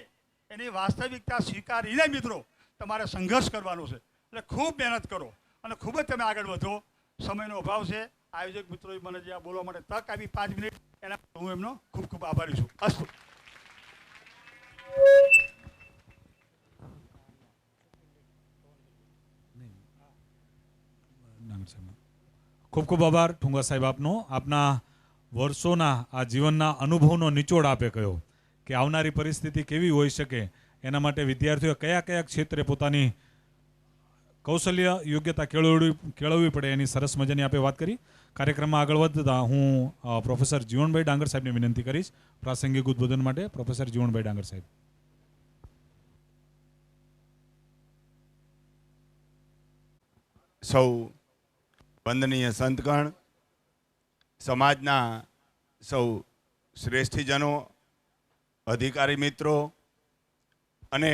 એની વાસ્તવિકતા સ્વીકારીને મિત્રો તમારે સંઘર્ષ કરવાનો છે. એટલે ખૂબ મહેનત કરો અને ખૂબ જ તમે આગળ વધો. સમયનો અભાવ છે. આયોજક મિત્રોએ મને જે આ બોલવા માટે તક આપી 5 મિનિટ, એના હું એમનો ખૂબ ખૂબ આભારી છું. અસ્તુ. ખૂબ ખૂબ આભાર ઠુંગા સાહેબ આપનો. આપના વર્ષોના આ જીવનના અનુભવનો નિચોડ આપે કહ્યો કે આવનારી પરિસ્થિતિ કેવી હોઈ શકે, એના માટે વિદ્યાર્થીઓ કયા કયા ક્ષેત્રે પોતાની કૌશલ્ય યોગ્યતા કેળવવી પડે એની સરસ મજાની આપણે વાત કરી. કાર્યક્રમમાં આગળ વધતા હું પ્રોફેસર જીવણભાઈ ડાંગર સાહેબને વિનંતી કરીશ પ્રાસંગિક ઉદ્બોધન માટે. પ્રોફેસર જીવણભાઈ ડાંગર સાહેબ. સૌ વંદનીય સંતગણ, સમાજના સૌ શ્રેષ્ઠીજનો, અધિકારી મિત્રો અને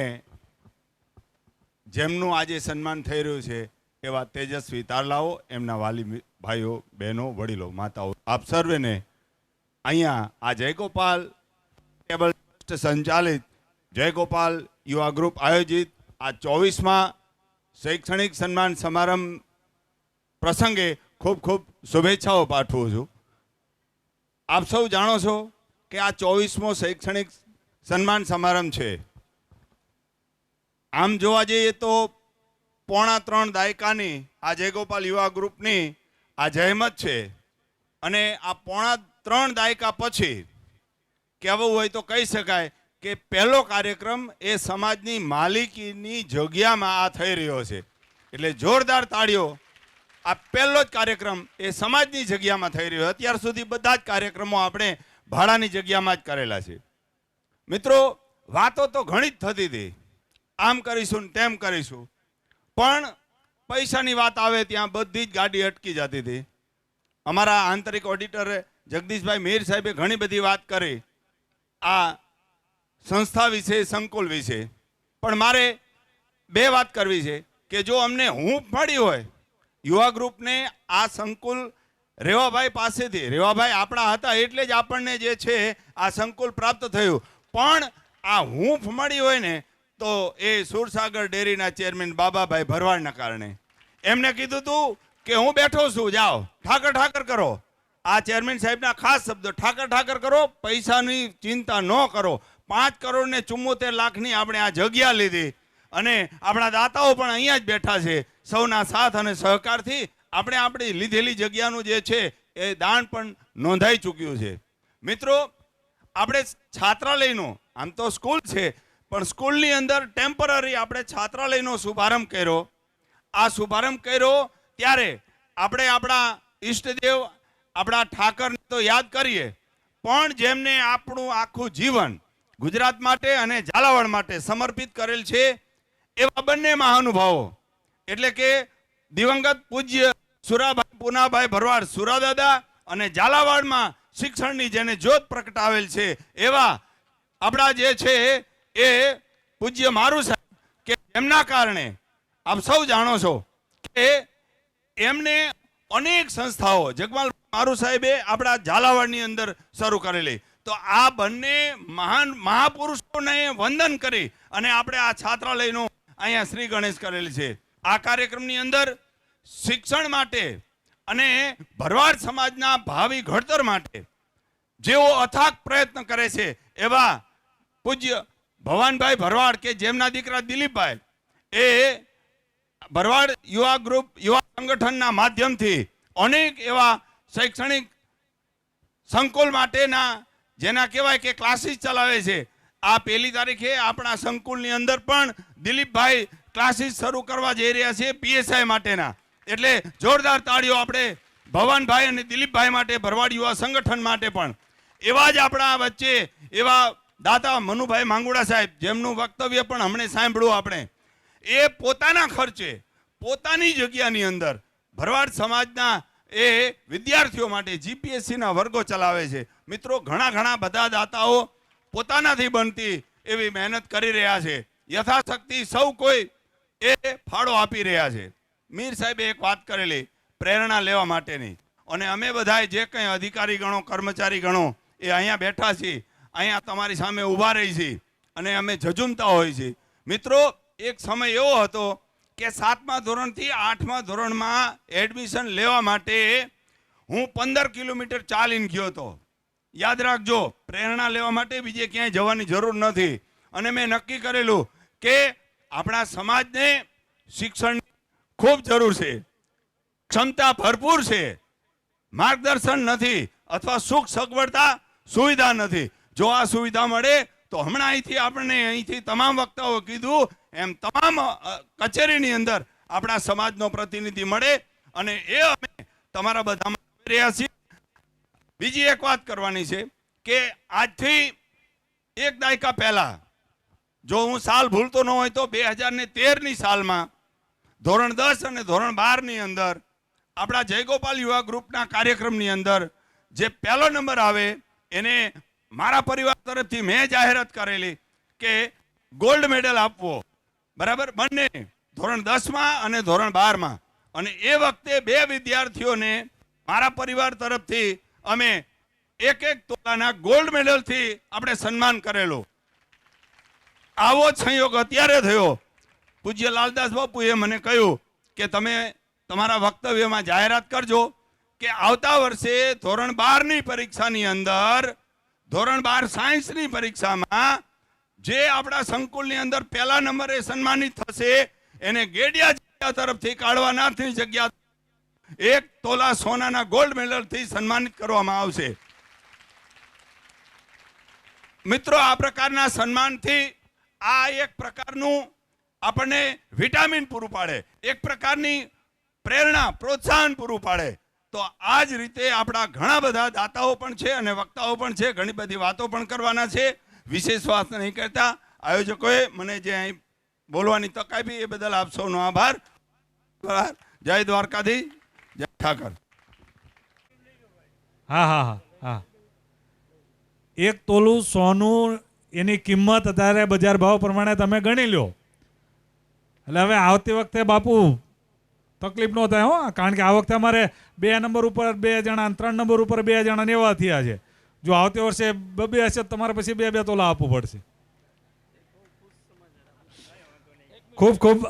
જેમનું આજે સન્માન થઈ રહ્યું છે એવા તેજસ્વી તારલાઓ, એમના વાલી ભાઈઓ, બહેનો, વડીલો, માતાઓ, આપ સર્વેને અહીંયા આ જયગોપાલ ટેબલ ટ્રસ્ટ સંચાલિત જયગોપાલ યુવા ગ્રુપ આયોજિત આ 24મા શૈક્ષણિક સન્માન સમારંભ પ્રસંગે ખૂબ ખૂબ શુભેચ્છાઓ પાઠવું છું. આપ સૌ જાણો છો કે આ 24મો શૈક્ષણિક સન્માન સમારંભ છે. આમ જોવા જઈએ તો 3.25 દાયકાની આ જયગોપાલ યુવા ગ્રુપની આ જહેમત છે અને આ 3.25 દાયકા પછી કહેવું હોય તો કહી શકાય કે પહેલો કાર્યક્રમ એ સમાજની માલિકીની જગ્યામાં આ થઈ રહ્યો છે. એટલે જોરદાર તાળીઓ. આ પહેલો જ કાર્યક્રમ એ સમાજની જગ્યામાં થઈ રહ્યો. અત્યાર સુધી બધા જ કાર્યક્રમો આપણે ભાડાની જગ્યામાં જ કરેલા છે. મિત્રો, વાતો તો ઘણી જ થતી હતી, આમ કરીશું ને તેમ કરીશું, પણ પૈસાની વાત આવે ત્યાં બધી જ ગાડી અટકી જતી હતી. અમારા આંતરિક ઓડિટર જગદીશભાઈ મીર સાહેબે ઘણી બધી વાત કરી આ સંસ્થા વિશે, સંકુલ વિશે, પણ મારે બે વાત કરવી છે કે જો અમને હૂંફ મળી હોય યુવા ગ્રુપને આ સંકુલ રેવાભાઈ પાસેથી, રેવાભાઈ આપણા હતા એટલે જ આપણને જે છે આ સંકુલ પ્રાપ્ત થયું, પણ આ હૂંફ મળી હોય ને તો એ સુરસાગર ડેરીના ચેરમેન બાબાભાઈ ભરવાડના કારણે. એમને કીધું હતું કે હું બેઠો છું, જાઓ ઠાકર ઠાકર કરો. આ ચેરમેન સાહેબના ખાસ શબ્દો, ઠાકર ઠાકર કરો, પૈસાની ચિંતા ન કરો. 5 કરોડ ને 74 લાખની આપણે આ જગ્યા લીધી અને આપણા દાતાઓ પણ અહીંયા જ બેઠા છે. સૌના સાથ અને સહકારથી આપણે આપણી લીધેલી જગ્યાનું જે છે એ દાન પણ નોંધાઈ ચૂક્યું છે. મિત્રો, આપણે છાત્રાલયનો, આમ તો સ્કૂલ છે પણ સ્કૂલની અંદર ટેમ્પરરી આપણે છાત્રાલયનો શુભારંભ કર્યો. આ શુભારંભ કર્યો ત્યારે આપણે આપણા ઈષ્ટદેવ, આપણા ઠાકરને તો યાદ કરીએ, પણ જેમને આપણું આખું જીવન ગુજરાત માટે અને ઝાલાવાડ માટે સમર્પિત કરેલ છે એવા બંને મહાનુભાવો, એટલે કે દિવંગત પૂજ્ય સુરાભાઈ પુનાભાઈ ભરવાડ સુરાદાદા અને ઝાલાવાડમાં શિક્ષણની જેને જ્યોત પ્રગટાવેલ છે એવા આપણા જે છે એ પૂજ્ય મારુ સાહેબ, કે એમના કારણે આપ સૌ જાણો છો કે એમને અનેક સંસ્થાઓ જગમાલ મારુ સાહેબે આપણા ઝાલાવાડની અંદર શરૂ કરેલી. તો આ બંને મહાન મહાપુરુષોને વંદન કરી અને આપણે આ છાત્રાલયનો અહીંયા શ્રી ગણેશ કરેલ છે. આ કાર્યક્રમની અંદર શિક્ષણ માટે અને ભરવાડ સમાજના ભાવિ ઘડતર માટે જેઓ અથાગ પ્રયત્ન કરે છે એવા પૂજ્ય ભવાનભાઈ ભરવાડ, કે જેમના દીકરા દિલીપભાઈ એ ભરવાડ યુવા ગ્રુપ, યુવા સંગઠનના માધ્યમથી અનેક એવા શૈક્ષણિક સંકુલ માટેના જેના કહેવાય કે ક્લાસીસ ચલાવે છે. આ 1લી તારીખે આપણા સંકુલની અંદર પણ દિલીપભાઈ ક્લાસીસ શરૂ કરવા જઈ રહ્યા છે PSI માટેના. એટલે જોરદાર તાળીઓ આપણે ભવાનભાઈ અને દિલીપભાઈ માટે, ભરવાડ યુવા સંગઠન માટે પણ. એવા જ આપણા વચ્ચે એવા દાતા મનુભાઈ માંગુડા સાહેબ, જેમનું વક્તવ્ય પણ હમણે સાંભળ્યું આપણે, એ પોતાના ખર્ચે પોતાની જગ્યાની અંદર ભરવાડ સમાજના એ વિદ્યાર્થીઓ માટે GPSCના વર્ગો ચલાવે છે. મિત્રો, ઘણા બધા દાતાઓ પોતાનાથી બનતી એવી મહેનત કરી રહ્યા છે. યથાશક્તિ સૌ કોઈ એ ફાળો આપી રહ્યા છે. મીર સાહેબે એક વાત કરેલી પ્રેરણા લેવા માટેની, અને અમે બધા જે કંઈ અધિકારી ગણો, કર્મચારી ગણો એ અહીંયા બેઠા છીએ, અહીંયા તમારી સામે ઊભા રહી છીએ અને અમે ઝઝુમતા હોય છીએ. મિત્રો, એક સમય એવો હતો કે 7મા ધોરણથી 8મા ધોરણમાં એડમિશન લેવા માટે હું 15 કિલોમીટર ચાલીને ગયો હતો. યાદ રાખજો, પ્રેરણા લેવા માટે બીજે ક્યાંય જવાની જરૂર નથી. અને મેં નક્કી કરેલું કે આપણા સમાજને શિક્ષણની ખૂબ જરૂર છે, ક્ષમતા ભરપૂર છે, માર્ગદર્શન નથી અથવા સુખ સગવડતા સુવિધા નથી. જો આ સુવિધા મળે તો હમણાં અહીંથી તમામ વક્તાઓ કીધું એમ તમામ કચેરીની અંદર આપણા સમાજનો પ્રતિનિધિ મળે અને એ અમે તમારા બધામાં રહ્યા છીએ. બીજી એક વાત કરવાની છે કે આજથી 1 દાયકા પહેલા, જો હું સાલ ભૂલતો ન હોય તો 2013ની સાલમાં ધોરણ 10 અને ધોરણ 12ની અંદર આપણા જયગોપાલ યુવા ગ્રુપના કાર્યક્રમની અંદર જે પહેલો નંબર આવે એને મારા પરિવાર તરફથી મેં જાહેરાત કરેલી કે ગોલ્ડ મેડલ આપવો, બરાબર, બંને ધોરણ 10માં અને ધોરણ 12માં. અને એ વખતે 2 વિદ્યાર્થીઓને મારા પરિવાર તરફથી અમે 1 તોલાના ગોલ્ડ મેડલથી આપણે સન્માન કરેલું. આવો જ સંયોગ અત્યારે થયો. પૂજ્ય લાલદાસ બાપુએ મને કહ્યું કે તમે તમારા વક્તવ્યમાં જાહેરાત કરજો કે આવતા વર્ષે ધોરણ 12ની પરીક્ષાની અંદર ધોરણ 12 સાયન્સની પરીક્ષામાં જે આપણા સંકુલની અંદર પહેલા નંબરે સન્માનિત થશે એને ગેડિયા જિલ્લા તરફથી કાઢવાનાથની જગ્યા 1 તોલા સોનાના ગોલ્ડ મેડલથી સન્માનિત કરવામાં આવશે. મિત્રો, આ પ્રકારના સન્માનથી આ એક પ્રકારનું આપણને વિટામિન પૂરું પાડે, એક પ્રકારની પ્રેરણા, પ્રોત્સાહન પૂરું પાડે. તો આ જ રીતે આપણા ઘણા બધા દાતાઓ પણ છે અને વક્તાઓ પણ છે, ઘણી બધી વાતો પણ કરવાના છે. વિશેષ વાત નહીં કરતા, આયોજકોએ મને જે અહીં બોલવાની તક આપી એ બદલ આપ સૌનો આભાર. જય દ્વારકાધીશ, જય ઠાકર. હા હા હા હા 1 તોલું સોનું એની કિંમત અત્યારે બજાર ભાવ પ્રમાણે તમે ગણી લો. એટલે હવે આવતી વખતે બાપુ તકલીફ ન થાય હો, કારણ કે આ વખતે અમારે 2 નંબર ઉપર 2 જણા, 3 નંબર ઉપર 2 જણા એવા થયા છે. જો આવતી વર્ષે 2 હશે તમારે પછી 2 તોલા આપવું પડશે. ખૂબ ખૂબ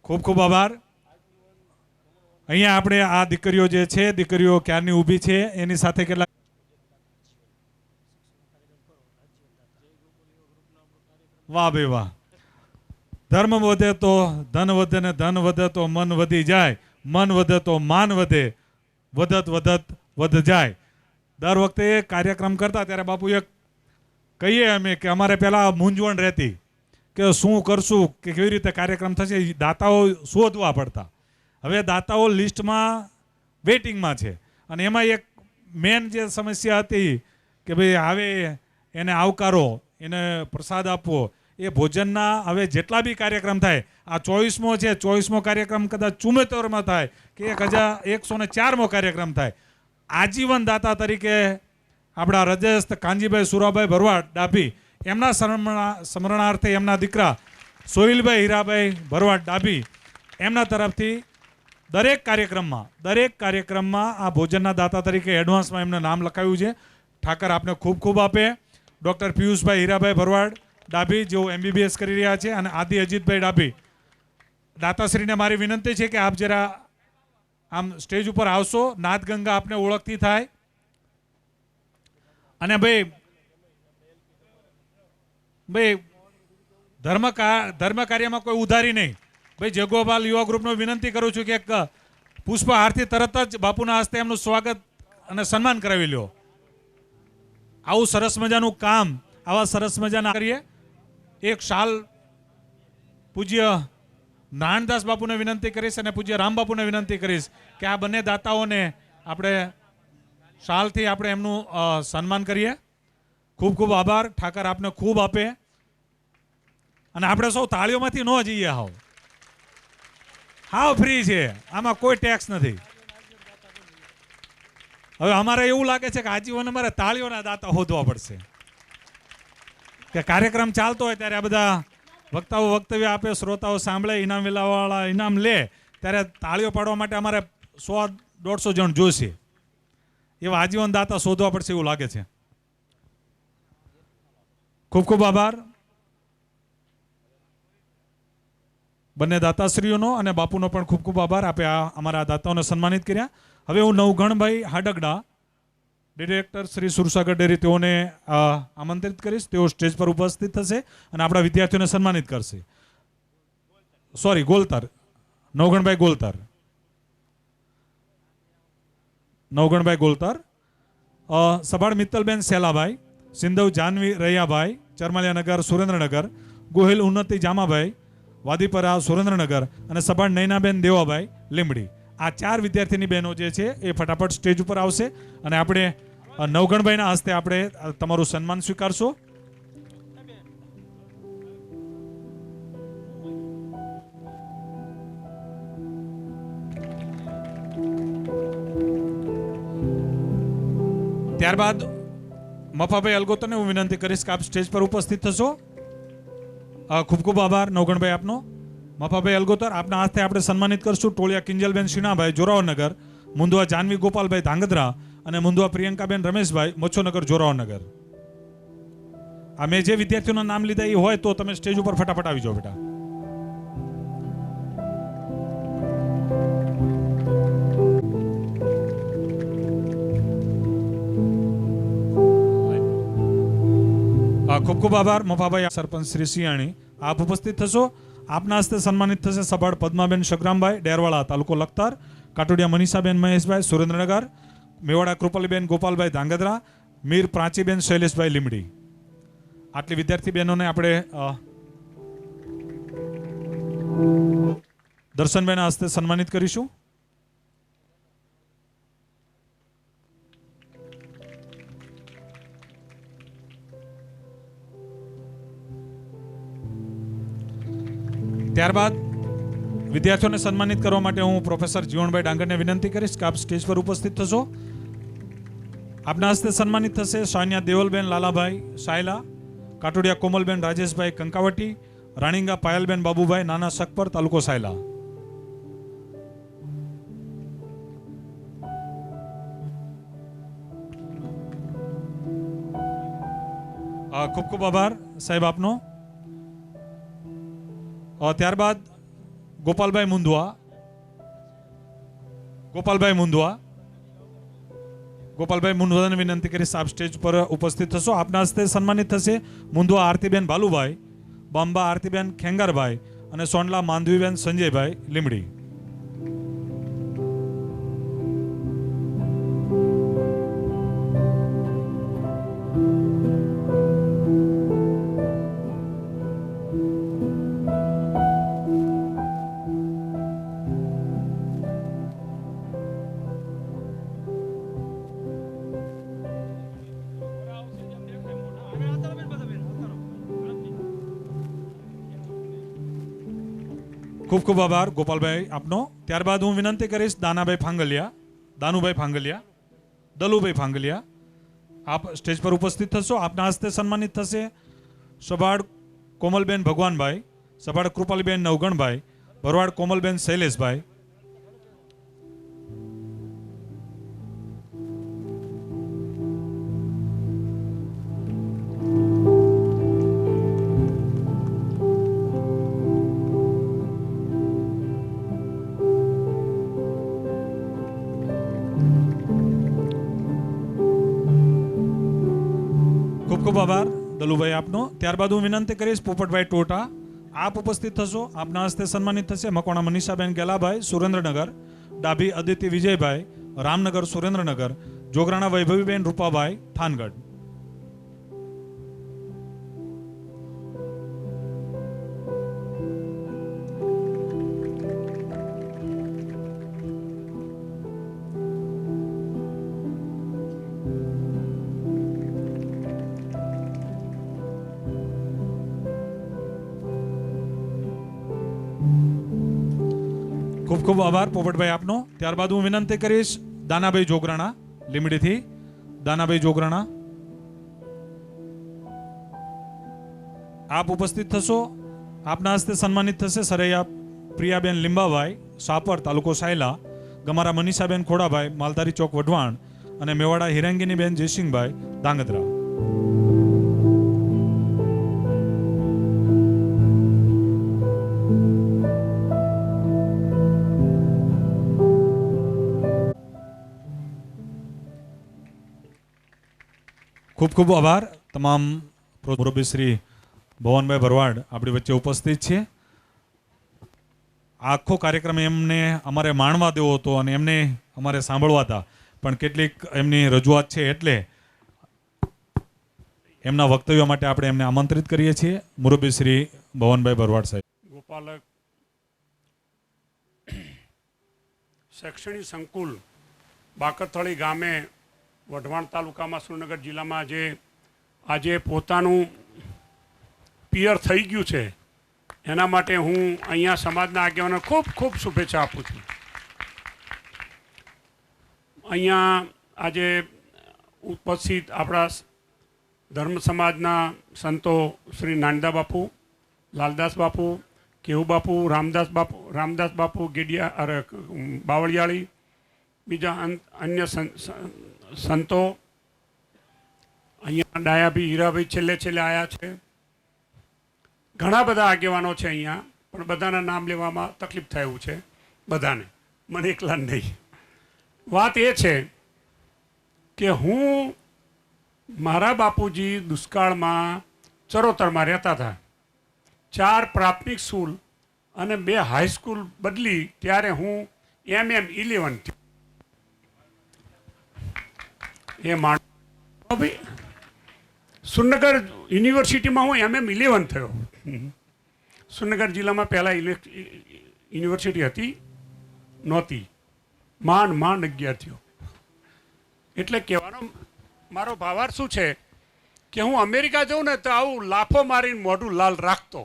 ખૂબ ખૂબ આભાર. અહીંયા આપણે આ દીકરીઓ જે છે, દીકરીઓ ક્યારની ઊભી છે, એની સાથે કેટલા વાહ ભાઈ વાહ. ધર્મ વધે તો ધન વધે ને ધન વધે તો મન વધી જાય, મન વધે તો માન વધે, વધત વધત વધ જાય. દર વખતે કાર્યક્રમ કરતા ત્યારે બાપુ એક કહીએ અમે કે અમારે પહેલાં મૂંઝવણ રહેતી કે શું કરશું, કે કેવી રીતે કાર્યક્રમ થશે, દાતાઓ શોધવા પડતા. હવે દાતાઓ લિસ્ટમાં વેઇટિંગમાં છે અને એમાં એક મેન જે સમસ્યા હતી કે ભાઈ આવે એને આવકારો, એને પ્રસાદ આપવો, એ ભોજનના હવે જેટલા બી કાર્યક્રમ થાય, આ 24મો છે, 24મો કાર્યક્રમ કદાચ 74માં થાય કે 104મો કાર્યક્રમ થાય, આજીવન દાતા તરીકે આપણા હૃદયસ્થ કાનજીભાઈ સુરાભાઈ ભરવાડ ડાભી, એમના સ્મરણાર્થે એમના દીકરા સોહિલભાઈ હીરાભાઈ ભરવાડ ડાભી, એમના તરફથી દરેક કાર્યક્રમમાં આ ભોજનના દાતા તરીકે એડવાન્સમાં એમને નામ લખાવ્યું છે. ઠાકર આપને ખૂબ ખૂબ આપે. ડૉક્ટર પિયુષભાઈ હીરાભાઈ ભરવાડ ડાભી, જેઓ MBBS કરી રહ્યા છે, અને આદિ અજીતભાઈ ડાભી. દાતાશ્રીને મારી વિનંતી છે કે આપ જરા આમ સ્ટેજ ઉપર આવશો, નાદ ગંગા આપને ઓળખતી થાય. અને ભાઈ ધર્મ કાર્યમાં કોઈ ઉધારી નહીં. ભાઈ જગોપાલ યુવા ગ્રુપનો વિનંતી કરું છું કે એક પુષ્પહારથી તરત જ બાપુના હસ્તે એમનું સ્વાગત અને સન્માન કરાવી લ્યો. આવું સરસ મજાનું કામ, આવા સરસ મજાના કરીએ. એક શાલ પૂજ્ય નારાયણદાસ બાપુને વિનંતી કરીશ અને પૂજ્ય રામ બાપુને વિનંતી કરીશ કે આ બંને દાતાઓને આપણે શાલથી આપણે એમનું સન્માન કરીએ. ખૂબ ખૂબ આભાર. ઠાકર આપને ખૂબ આપે. અને આપણે સૌ તાળીઓમાંથી ન જઈએ, હાવ ફ્રી છે, આમાં કોઈ ટેક્સ નથી. હવે અમારે એવું લાગે છે કે આજીવન અમારે તાળીઓના દાતા શોધવા પડશે. કે કાર્યક્રમ ચાલતો હોય ત્યારે આ બધા વક્તાઓ વક્તવ્ય આપે, શ્રોતાઓ સાંભળે, ઇનામ વેલાવાળા ઇનામ લે, ત્યારે તાળીઓ પાડવા માટે અમારે 100-150 જણ જોશે. એવા આજીવન દાતા શોધવા પડશે એવું લાગે છે. ખૂબ ખૂબ આભાર બંને દાતાશ્રીઓનો અને બાપુનો પણ ખૂબ ખૂબ આભાર. આપે અમારા દાતાઓને સન્માનિત કર્યા. હવે હું નવઘણભાઈ હાડગડા, ડિરેક્ટર શ્રી સુરસાગર ડેરી, તેઓને આમંત્રિત કરીશ. તેઓ સ્ટેજ પર ઉપસ્થિત થશે અને આપણા વિદ્યાર્થીઓને સન્માનિત કરશે. ગોલતર, નવઘણભાઈ ગોલતર, સભાળ મિત્તલબેન સેલાભાઈ, સિંધવ જાનવી રૈયાભાઈ, ચરમાલિયાનગર સુરેન્દ્રનગર, ગોહિલ ઉન્નતિ જામાભાઈ, વાદીપરા સુરેન્દ્રનગર, અને સભાળ નૈનાબેન દેવાભાઈ લીંબડી. આ 4 વિદ્યાર્થીની બહેનો જે છે એ ફટાફટ સ્ટેજ ઉપર આવશે અને આપણે નવઘણભાઈના હસ્તે આપણે તમારું સન્માન સ્વીકારશો. ત્યારબાદ મફાભાઈ અલગોતરને હું વિનંતી કરીશ કે આપ સ્ટેજ પર ઉપસ્થિત થશો. ખૂબ ખૂબ આભાર નવઘણભાઈ આપનો. મફાભાઈ અલગોતર, આપના હાથે આપણે સન્માનિત કરશું ટોળિયા કિંજલબેન સિન્હાભાઈ જોરાવરનગર, મુંદવા જાનવી ગોપાલભાઈ ધાંગધ્રા અને મુંદવા પ્રિયંકાબેન રમેશભાઈ મચ્છોનગર જોરાવરનગર. આ મેં જે વિદ્યાર્થીઓના નામ લીધા એ હોય તો તમે સ્ટેજ ઉપર ફટાફટ આવી જાઓ બેટા. ખૂબ ખૂબ આભાર મફાભાઈ. સરપંચ શ્રી સિયાણી આપ ઉપસ્થિત થશો. આપના હસ્તે સન્માનિત થશે સભાડ પદ્માબેન શગ્રામભાઈ ડેરવાળા તાલુકો લખતર, કાટોડિયા મનીષાબેન મહેશભાઈ સુરેન્દ્રનગર, મેવાડા કૃપાલીબેન ગોપાલભાઈ ધાંગધ્રા, મીર પ્રાચીબેન શૈલેષભાઈ લીમડી. આટલી વિદ્યાર્થી બહેનોને આપણે દર્શનભાઈના હસ્તે સન્માનિત કરીશું. ત્યારબાદ વિદ્યાર્થીઓને સન્માનિત કરવા માટે હું પ્રોફેસર જીવણભાઈ ડાંગરને વિનંતી કરીશ કે આપ સ્ટેજ પર ઉપસ્થિત થશો. આપના હસ્તે સન્માનિત થશે સાનિયા દેવલબેન લાલાભાઈ સાયલા, કાટોડિયા કોમલબેન રાજેશભાઈ કંકાવટી, રાણીંગા પાયલબેન બાબુભાઈ નાના શકપર તાલુકો સાયલા. ખૂબ ખૂબ આભાર સાહેબ આપનો. ત્યારબાદ ગોપાલભાઈ મુંદવાને વિનંતી કરી આપ સ્ટેજ પર ઉપસ્થિત થશો. આપના હસ્તે સન્માનિત થશે મુંદવા આરતીબેન ભાલુભાઈ, બાંબા આરતીબેન ખેંગારભાઈ અને સોંડલા માંધવીબેન સંજયભાઈ લીમડી. ખૂબ ખૂબ આભાર ગોપાલભાઈ આપનો. ત્યારબાદ હું વિનંતી કરીશ દલુભાઈ ફાંગલિયા આપ સ્ટેજ પર ઉપસ્થિત થશો. આપના હસ્તે સન્માનિત થશે સભાડ કોમલબેન ભગવાનભાઈ, સભાડ કૃપાલીબેન નવગણભાઈ, ભરવાડ કોમલબેન શૈલેષભાઈ. ખૂબ આભાર દલુભાઈ આપનો. ત્યારબાદ હું વિનંતી કરીશ પોપટભાઈ ટોટા આપ ઉપસ્થિત થશો. આપના હસ્તે સન્માનિત થશે મકોણા મનીષાબેન ગેલાભાઈ સુરેન્દ્રનગર, ડાભી અદિતિ વિજયભાઈ રામનગર સુરેન્દ્રનગર, જોગરાણા વૈભવીબેન રૂપાભાઈ થાનગઢ. ખૂબ ખૂબ આભાર પોપટભાઈ આપનો. ત્યારબાદ હું વિનંતી કરીશ દાનાભાઈ જોગરાણા લીમડીથી. દાનાભાઈ જોગરાણા આપ ઉપસ્થિત થશો. આપના હસ્તે સન્માનિત થશે સરૈયા પ્રિયાબેન લીંબાભાઈ સાપર તાલુકો સાયલા, ગમારા મનીષાબેન ખોડાભાઈ માલધારી ચોક વઢવાણ અને મેવાડા હિરંગીનીબેન જયસિંહભાઈ ધાંગધ્રા. ખૂબ ખૂબ આભાર તમામ મુરબ્બી શ્રી ભવનભાઈ ભરવાડ આપણી વચ્ચે ઉપસ્થિત છે. આખો કાર્યક્રમ એમને અમારે માણવા દેવો હતો અને એમને અમારે સાંભળવા હતા, પણ કેટલીક એમની રજૂઆત છે એટલે એમના વક્તવ્ય માટે આપણે એમને આમંત્રિત કરીએ છીએ. મુરબ્બી શ્રી ભવનભાઈ ભરવાડ સાહેબ. ગોપાલક શૈક્ષણિક સંકુલ બાકરથળી ગામે વઢવાણ તાલુકામાં સુરેન્દ્રનગર જિલ્લામાં જે આજે પોતાનું પિયર થઈ ગયું છે એના માટે હું અહીંયા સમાજના આગેવાનો ખૂબ ખૂબ શુભેચ્છા આપું છું. અહીંયા આજે ઉપસ્થિત આપણા ધર્મ સમાજના સંતો શ્રી નાનદા બાપુ, લાલદાસ બાપુ, કેહુ બાપુ, રામદાસ બાપુ ગેડિયા બાવળિયાળી, બીજા અન્ય સંતો અહીંયા ડાયાભાઈ હીરાભાઈ છેલ્લે આવ્યા છે. ઘણા બધા આગેવાનો છે અહીંયા, પણ બધાના નામ લેવામાં તકલીફ થયું છે બધાને, મને એકલા નહીં. વાત એ છે કે હું મારા બાપુજી દુષ્કાળમાં ચરોતરમાં રહેતા હતા. 4 પ્રાથમિક સ્કૂલ અને 2 હાઈસ્કૂલ બદલી ત્યારે હું MM11 થયો. એ ભાઈ સુરનગર યુનિવર્સિટીમાં હું MM11 થયો. સુરનગર જિલ્લામાં પહેલાં યુનિવર્સિટી હતી નહોતી, માંડ 11 થયો. એટલે કહેવાનો મારો ભાવાર્થ શું છે કે હું અમેરિકા જાઉં ને તો આવું લાફો મારીને મોઢું લાલ રાખતો.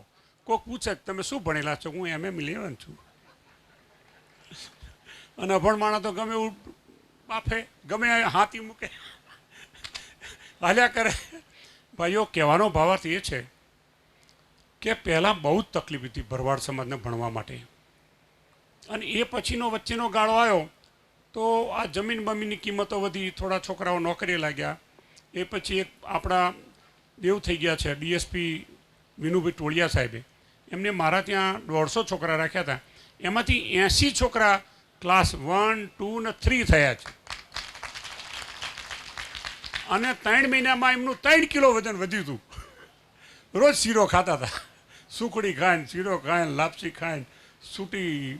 કોઈક પૂછે તમે શું ભણેલા છો? હું MM11 છું. અને અભણ માણસ તો ગમે એવું બાફે, ગમે હાથી મૂકે, હાલ્યા કરે. ભાઈઓ, કહેવાનો ભાવાર્થ એ છે કે પહેલાં બહુ જ તકલીફ હતી ભરવાડ સમાજને ભણવા માટે. અને એ પછીનો વચ્ચેનો ગાળો આવ્યો તો આ જમીન બમીનની કિંમતો વધી, થોડા છોકરાઓ નોકરીએ લાગ્યા. એ પછી એક આપણા દેવ થઈ ગયા છે ડીએસપી વિનુભાઈ ટોળિયા સાહેબે, એમને મારા ત્યાં 150 છોકરા રાખ્યા હતા. એમાંથી 80 છોકરા ક્લાસ 1, 2 ને 3 થયા છે. અને 3 મહિનામાં એમનું 3 કિલો વજન વધ્યું હતું. રોજ શીરો ખાતા હતા, સુખડી ખાઈને, શીરો ખાઈને, લાપસી ખાઈને, સૂટી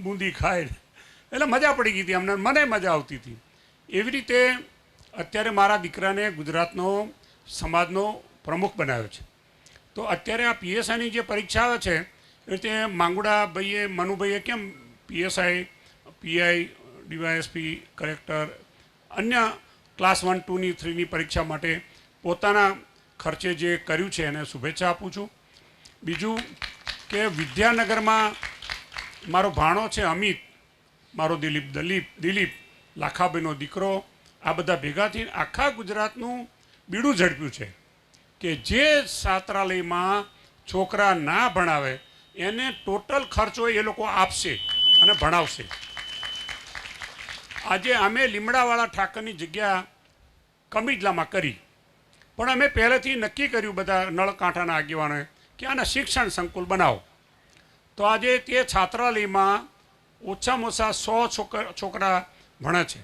બૂંદી ખાઈને. એટલે મજા પડી ગઈ હતી અમને, મને મજા આવતી હતી. એવી રીતે અત્યારે મારા દીકરાને ગુજરાતનો સમાજનો પ્રમુખ બનાવ્યો છે. તો અત્યારે આ PSIની જે પરીક્ષા આવે છે એ રીતે માંગુડા ભાઈએ, મનુભાઈએ કેમ PSI, PI, DYSP, કલેક્ટર, અન્ય ક્લાસ 1, 2 ની 3 ની પરીક્ષા માટે પોતાના ખર્ચે જે કર્યું છે એને શુભેચ્છા આપું છું. બીજું કે વિદ્યાનગરમાં મારો ભાણો છે અમિત, મારો દિલીપ લાખાભાઈનો દીકરો, આ બધા ભેગા થઈને આખા ગુજરાતનું બીડું ઝડપ્યું છે કે જે છાત્રાલયમાં છોકરા ના ભણાવે એને ટોટલ ખર્ચો એ લોકો આપશે અને ભણાવશે. આજે અમે લીમડાવાળા ઠાકરની જગ્યા કમિટલામાં કરી, પણ અમે પહેલેથી નક્કી કર્યું બધા નળકાંઠાના આગેવાનોએ કે આને શિક્ષણ સંકુલ બનાવો. તો આજે તે છાત્રાલયમાં ઓછામાં ઓછા 100 છોકરા ભણે છે.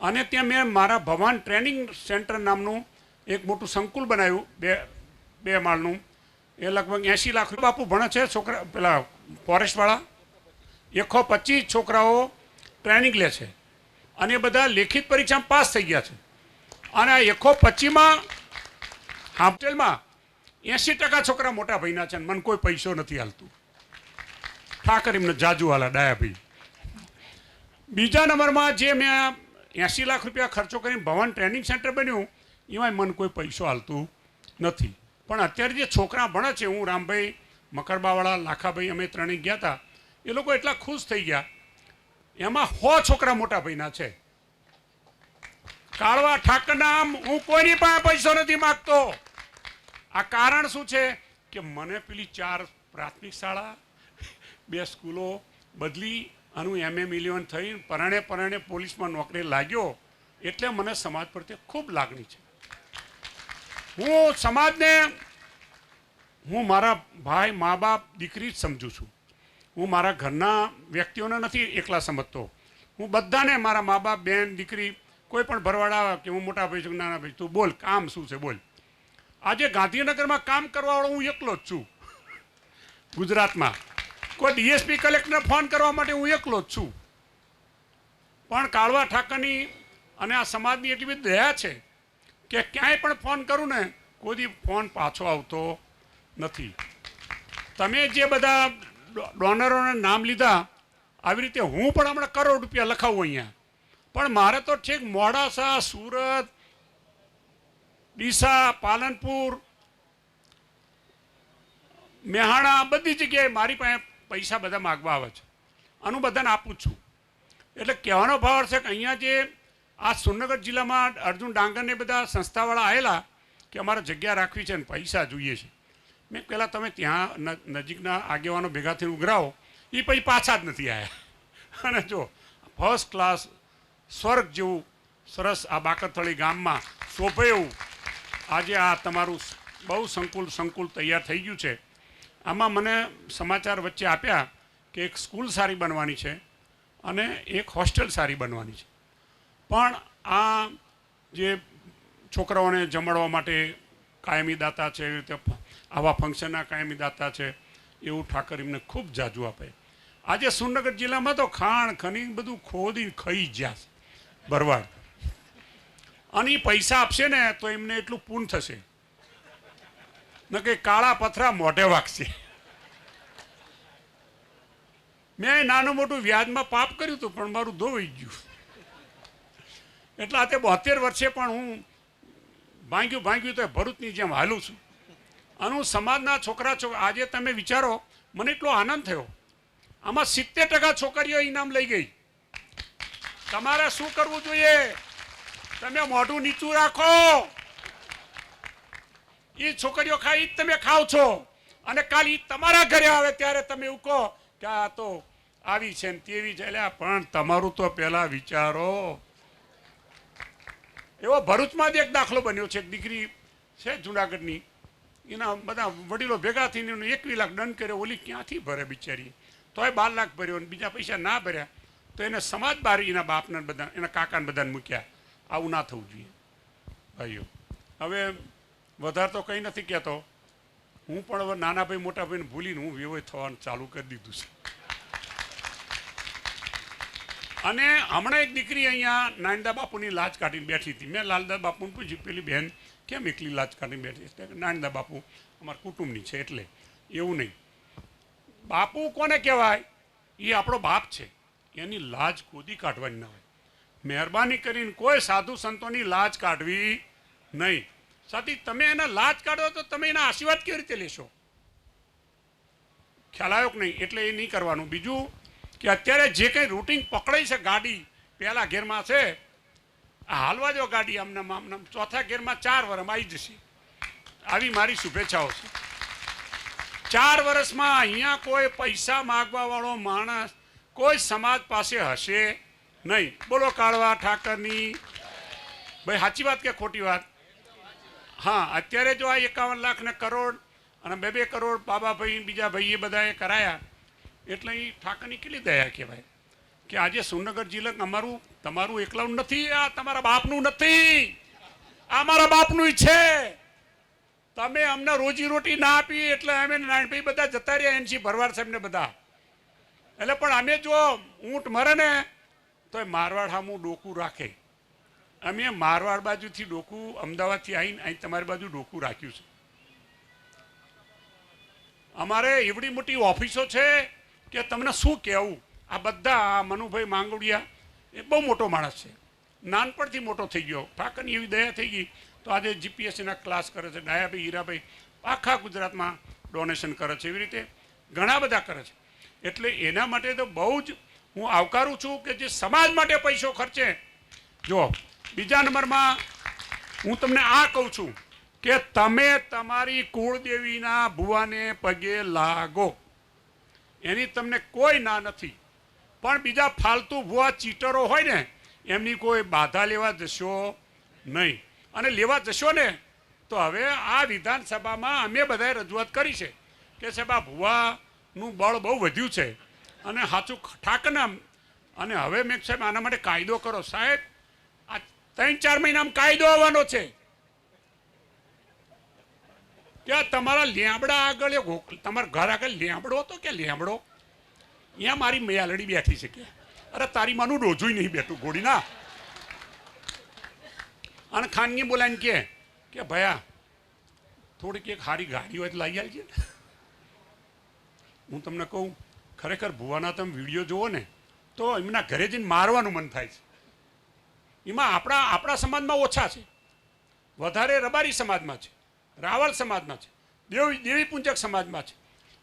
અને ત્યાં મેં મારા ભવાન ટ્રેનિંગ સેન્ટર નામનું એક મોટું સંકુલ બનાવ્યું, 2 માળનું. એ લગભગ 80 લાખ રૂપિયા બાપુ ભણે છે છોકરા, પેલા ફોરેસ્ટવાળા. 125 છોકરાઓ ટ્રેનિંગ લે છે અને એ બધા લેખિત પરીક્ષામાં પાસ થઈ ગયા છે. અને આ 125માં હોસ્ટેલમાં 80% છોકરા મોટા ભાઈના છે. મને કોઈ પૈસો નથી હાલતું. ઠાકર એમને જાજુવાલા ડાયાભાઈ. બીજા નંબરમાં જે મેં 80 લાખ રૂપિયા ખર્ચો કરીને ભવન ટ્રેનિંગ સેન્ટર બન્યું, એમાં મને કોઈ પૈસો હાલતું નથી. પણ અત્યારે જે છોકરા ભણે છે, હું રામભાઈ, મકરબાવાળા, લાખાભાઈ, અમે ત્રણેય ગયા હતા, એ લોકો એટલા ખુશ થઈ ગયા. એમાં 100 છોકરા મોટા ભાઈના છે. કાળવા ઠાકરના હું કોઈની પાસે પૈસો નથી માગતો. આ કારણ શું છે કે મને પેલી 4 પ્રાથમિક શાળા, 2 સ્કૂલો બદલી અને હું MM11 થઈ પરણે પોલીસમાં નોકરી લાગ્યો. એટલે મને સમાજ પ્રત્યે ખૂબ લાગણી છે. હું સમાજને, હું મારા ભાઈ, મા બાપ, દીકરી જ સમજું છું. હું મારા ઘરના વ્યક્તિઓને નથી એકલા સમજતો. હું બધાને, મારા મા બાપ, બેન, દીકરી, કોઈ પણ ભરવાડ આવે કે હું મોટા ભાઈ છું, નાના ભાઈ, તું બોલ, કામ શું છે બોલ. આજે ગાંધીનગરમાં કામ કરવાવાળો હું એકલો જ છું. ગુજરાતમાં કોઈ DSP કલેક્ટરને ફોન કરવા માટે હું એકલો જ છું. પણ કાળવા ઠાકરની અને આ સમાજની એટલી બધી દયા છે કે ક્યાંય પણ ફોન કરું ને કોઈ ફોન પાછો આવતો નથી. તમે જે બધા ડોનરોને નામ લીધા, આવી રીતે હું પણ હમણાં કરોડ રૂપિયા લખાવું અહીંયા. પણ મારે તો ઠીક મોડાસા, સુરત, ડીસા, પાલનપુર, મેહાણા, બધી જગ્યાએ મારી પાસે પૈસા બધા માગવા આવે છે. આનું બધાને આપું છું. એટલે કહેવાનો ભાવ છે કે અહીંયા જે આ સુરનગર જિલ્લામાં અર્જુન ડાંગરને બધા સંસ્થાવાળા આવેલા કે અમારે જગ્યા રાખવી છે ને પૈસા જોઈએ છે. મેં પહેલાં તમે ત્યાં નજીકના આગેવાનો ભેગા થઈને ઉઘરાવો, એ પછી પાછા જ નથી આવ્યા. અને જો ફર્સ્ટ ક્લાસ સ્વર્ગ જેવું સરસ આ બાકરથળી ગામમાં શોભે એવું આજે આ તમારું બહુ સંકુલ તૈયાર થઈ ગયું છે. આમાં મને સમાચાર વચ્ચે આપ્યા કે એક સ્કૂલ સારી બનવાની છે અને એક હોસ્ટેલ સારી બનવાની છે. પણ આ જે છોકરાઓને જમાડવા માટે કાયમી દાતા છે, એવી રીતે આવા ફંક્શનના કાયમી દાતા છે, એવું ઠાકર એમને ખૂબ જાજુ આપે. આજે સુરનગર જિલ્લામાં તો ખાણ ખનીજ બધું ખોદી ખાઈ ગયા છે ભરવાડ, અને એ પૈસા આપશે ને તો એમને એટલું પૂન થશે ન કે કાળા પથરા મોઢે વાગશે. મેં નાનું મોટું વ્યાજમાં પાપ કર્યું હતું પણ મારું ધોવાઈ ગયું. એટલે આ તે 72 વર્ષે પણ હું ભાંગ્યું તો ભરૂચની જેમ હાલું છું. અને હું સમાજના છોકરા આજે તમે વિચારો, મને એટલો આનંદ થયો. આમાં 70% છોકરીઓ ઇનામ લઈ ગઈ. તમારે શું કરવું જોઈએ? તમે મોઢું નીચું રાખો. એ છોકરીઓ ખાઈ તમે ખાવ છો, અને કાલે તમારા ઘરે આવે ત્યારે તમે એવું કહો કે આ તો આવી છે ને તેવી છે. એટલે પણ તમારું તો પહેલા વિચારો. એવો ભરૂચમાં જ એક દાખલો બન્યો છે. એક દીકરી છે જુનાગઢની, એના બધા વડીલો ભેગા થઈને 21 લાખ દંડ કર્યો. ઓલી ક્યાંથી ભરે બિચારી? તોય 12 લાખ ભર્યો અને બીજા પૈસા ના ભર્યા તો એને સમાજ બહાર એના બાપને બધા એના કાકાને બધાને મૂક્યા. આવું ના થવું જોઈએ ભાઈઓ. હવે વધારે તો કંઈ નથી કહેતો હું, પણ હવે નાના ભાઈ મોટા ભાઈને ભૂલીને હું વેવાય થવાનું ચાલુ કરી દીધું છે. અને હમણાં એક દીકરી અહીંયા નાનદા બાપુની લાજ કાઢીને બેઠી હતી. મેં લાલદા બાપુને પૂછ્યું, પેલી બહેન કેમ એકલી લાજ કાઢીને બેઠી? એટલે નાનદા બાપુ અમારા કુટુંબની છે. એટલે એવું નહીં. બાપુ કોને કહેવાય? એ આપણો બાપ છે. એની લાજ ખોદી કાઢવાની ના હોય. મહેરબાની કરીને કોઈ સાધુ સંતોની લાજ કાઢવી નહીં. સાથી તમે એના લાજ કાઢો તો તમે એના આશીર્વાદ કેવી રીતે લેશો? ખ્યાલ આવ્યો કે નહીં? એટલે એ નહીં કરવાનું. બીજું કે અત્યારે જે કંઈ રૂટિંગ પકડાઈ છે, ગાડી પહેલા ગેરમાં છે, હાલવા દો ગાડી. આમનામ ચોથા ગેરમાં 4 વર્ષમાં આવી જશે. આવી મારી શુભેચ્છાઓ છે. 4 વર્ષમાં અહીંયા કોઈ પૈસા માગવા વાળો માણસ કોઈ સમાજ પાસે હશે નહીં. બોલો કાળવા ઠાકરની. ભાઈ સાચી વાત કે ખોટી વાત? હા, અત્યારે જો આ 51 લાખ ને કરોડ અને 2 કરોડ બાબાભાઈ બીજા ભાઈએ બધાએ કરાયા, એટલે એ ઠાકરની કેટલી દયા કહેવાય કે આજે સુરનગર જિલ્લા અમારું તમારું એકલાનું નથી, આ તમારા બાપનું નથી, આ મારા બાપનું છે. તમે અમને રોજી રોટી ના આપી એટલે અમે નાનભાઈ બધા જતા રહ્યા. એનસી ભરવાડ સાહેબ ને બધા. એટલે પણ અમે જો ઊંટ મરે ને તો મારવાડ સામું ડોકું રાખે. અમે મારવાડ બાજુથી ડોકું અમદાવાદથી આવીને અહીં તમારી બાજુ ડોકું રાખ્યું છે. અમારે એવડી મોટી ઓફિસો છે કે તમને શું કહેવું. આ બધા મનુભાઈ માંગુડિયા એ બહુ મોટો માણસ છે, નાનપણથી મોટો થઈ ગયો. ઠાકરની એવી દયા થઈ ગઈ તો આજે જીપીએસસીના ક્લાસ કરે છે. ડાયાભાઈ હીરાભાઈ આખા ગુજરાતમાં ડોનેશન કરે છે. એવી રીતે ઘણા બધા કરે છે. એટલે એના માટે તો બહુ જ હું આવકારું છું કે જે સમાજ માટે પૈસો ખર્ચે. જો બીજા નંબરમાં હું તમને આ કહું છું કે તમે તમારી કુળદેવીના ભુવાને પગે લાગો, એની તમને કોઈ ના નથી. પણ બીજા ફાલતુ ભુવા ચીટરો હોય ને એમની કોઈ બાધા લેવા જશો નહીં. અને લેવા જશો ને તો હવે આ વિધાનસભામાં અમે બધાએ રજૂઆત કરી છે કે સાહેબ આ ભુવાનું બળ બહુ વધ્યું છે અને સાચું ઠાકના. અને હવે મેં સાહેબ આના માટે કાયદો કરો. સાહેબ આ 3-4 મહિનામાં કાયદો આવવાનો છે કે તમારા લેમડા આગળ તમારા ઘર આગળ લેમડો હતો કે લેમડો અહીંયા મારી મેયાલડી બેઠી છે કે અરે તારી માનું ડોજું નહીં બેઠું ઘોડીના. અને ખાનગી બોલાવીને કે ભયા થોડીક એક સારી ગાડી હોય તો લાવી આવજે. હું તમને કહું, ખરેખર ભુવાના તમે વિડીયો જુઓ ને તો એમના ઘરે જઈને મારવાનું મન થાય છે. એમાં આપણા સમાજમાં ઓછા છે, વધારે રબારી સમાજમાં છે, રાવળ સમાજમાં છે, દેવી પૂંજક સમાજમાં છે.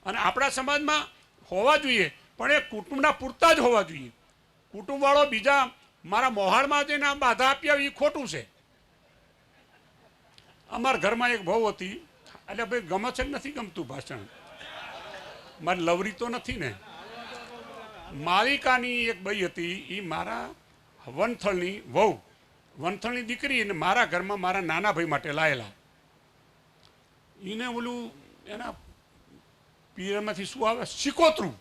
અને આપણા સમાજમાં હોવા જોઈએ પણ એ કુટુંબના પૂરતા જ હોવા જોઈએ. કુટુંબવાળો બીજા મારા મોહાળમાં જઈને બાધા આપી આવી એ ખોટું છે. અમારા ઘરમાં એક વહુ હતી. એટલે ભાઈ ગમે છે નથી ગમતું ભાષણ? મારી લવરી તો નથી ને. માલિકાની એક ભાઈ હતી, એ મારા વનથળની વહુ, વનથળની દીકરી, અને મારા ઘરમાં મારા નાના ભાઈ માટે લાયેલા. એને ઓલું એના પિયરમાંથી શું આવે, સિકોતરું.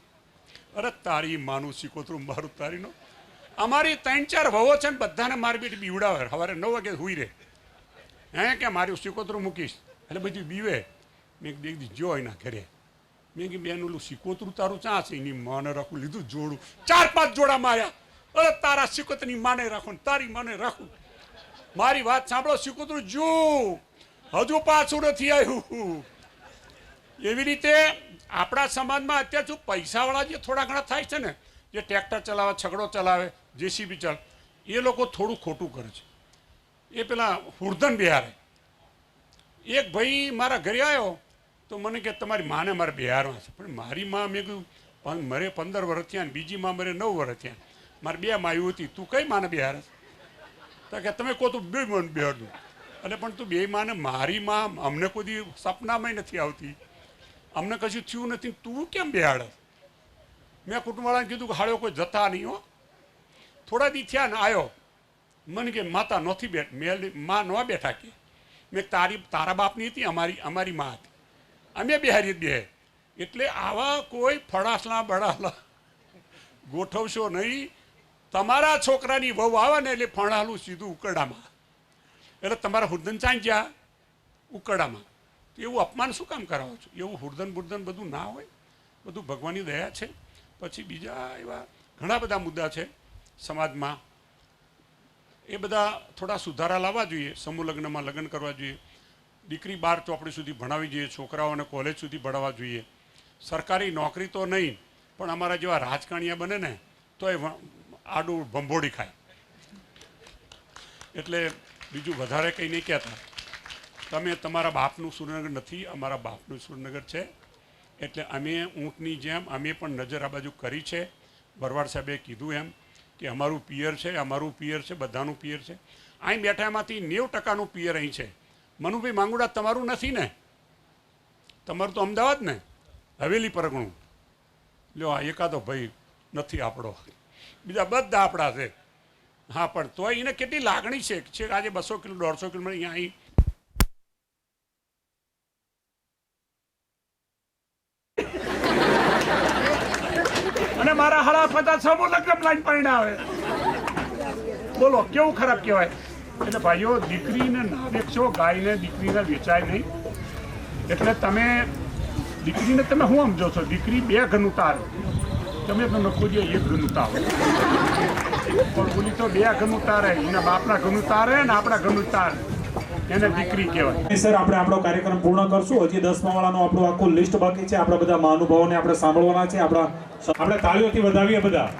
અરે તારી માનું સિકોતરું મારું તારીનો. અમારી 3-4 વહુઓ છે ને બધાને મારી બેટી બીવડાવે. સવારે 9 વાગે હુઈ રહે. હે કે મારું સિકોતરું મૂકીશ. એટલે બધી બીવે. મેં કીધું જો એના ઘરે. મેં કીધું બેન ઓલું સિકોતરું તારું ચા છે એની માને રાખું લીધું જોડું 4-5 જોડા માર્યા. અરે તારા સિકોતરની માને રાખો ને તારી માને રાખું. મારી વાત સાંભળો, સિકોતરું જો હજુ પાછું નથી આવ્યું. એવી રીતે આપણા સમાજમાં અત્યારે શું પૈસાવાળા જે થોડા ઘણા થાય છે ને, જે ટ્રેક્ટર ચલાવે, છગડો ચલાવે, જેસીબી ચલાવે, એ લોકો થોડું ખોટું કરે છે. એ પેલા હુરધન બિહારે એક ભાઈ મારા ઘરે આવ્યો તો મને કે તમારી માને મારે બિહારમાં છે. પણ મારી માં, મેં કીધું મારે 15 વર્ષ થયા ને બીજી માં મારે 9 વર્ષ થયા, મારે 2 માયું હતી, તું કઈ માને બિહારે? તો કે તમે કહો તું 2 મને બિહારનું. એટલે પણ તું 2 માને, મારી માં અમને કોઈ દી સપનામાં નથી આવતી, અમને કશું થયું નથી, તું કેમ બિહાડે? મેં કુટુંબવાળાને કીધું કે હાળ્યો કોઈ જતા નહીં હો. થોડા દી થયા ને આવ્યો, મને કે માતા નથી બેઠ, મેં માં ન બેઠા કે. મેં તારા બાપની હતી, અમારી માં હતી, અમે બિહારી બે. એટલે આવા કોઈ ફળાસલા બળાસલા ગોઠવશો નહીં. તમારા છોકરાની વહુ આવે ને એટલે ફણાલું સીધું ઉકરડામાં. એટલે તમારા હુરદન ચાંચ્યા ઉકરડામાં. તો એવું અપમાન શું કામ કરાવો છો? એવું હુરદન બુરદન બધું ના હોય. બધું ભગવાનની દયા છે. પછી બીજા એવા ઘણા બધા મુદ્દા છે સમાજમાં. એ બધા થોડા સુધારા લાવવા જોઈએ. સમૂહ લગ્નમાં લગ્ન કરવા જોઈએ. દીકરી 12 ચોપડી સુધી ભણાવવી જોઈએ. છોકરાઓને કોલેજ સુધી ભણાવવા જોઈએ. સરકારી નોકરી તો નહીં, પણ અમારા જેવા રાજકારણીયા બને ને તો એ આડું ભંભોડી ખાય. એટલે બીજું વધારે કંઈ નહીં કહેતા. તમે તમારા બાપનું સુરેન્દ્રનગર નથી, અમારા બાપનું સુરેન્દ્રનગર છે. એટલે અમે ઊંટની જેમ અમે પણ નજર આ બાજુ કરી છે. ભરવાડ સાહેબે કીધું એમ કે અમારું પિયર છે, અમારું પિયર છે, બધાનું પિયર છે. અહીં બેઠા એમાંથી 90% પિયર અહીં છે. મનુભાઈ માંગુડા તમારું નથી ને? તમારું તો અમદાવાદ ને, હવેલી પરગણું. લ્યો આ એકાદો ભાઈ નથી આપણો, બીજા બધા આપણા છે. હા, પણ તોય એને કેટલી લાગણી છે આજે 200 કિલો 150 કિલોમીટર અહીંયા અહીં. અને મારા હાડા 50 સમૂહ લગ્ન લાઈન પરિણામે બોલો કેવું ખરાબ કહેવાય. એટલે ભાઈઓ, દીકરીને ના વેચશો, ગાયને દીકરીને વેચાય નહીં. એટલે તમે દીકરીને તમે શું સમજો છો? દીકરી 2 ઘરનું તારે, તમે તો નખો જે 1 ઘરનું તારો. પણ બોલી તો 2 ઘરનું તારે, એના બાપના ઘરનું તારે ને આપણા ઘરનું તારે, એને દીકરી કહેવાય. સર, આપણે આપણો કાર્યક્રમ પૂર્ણ કરશું. હજી 10મા વાળાનું આપણું આખું લિસ્ટ બાકી છે. આપણા બધા મહાનુભાવોને આપણે સાંભળવાના છે. આપણે તાળીઓથી વધાવીએ બધા.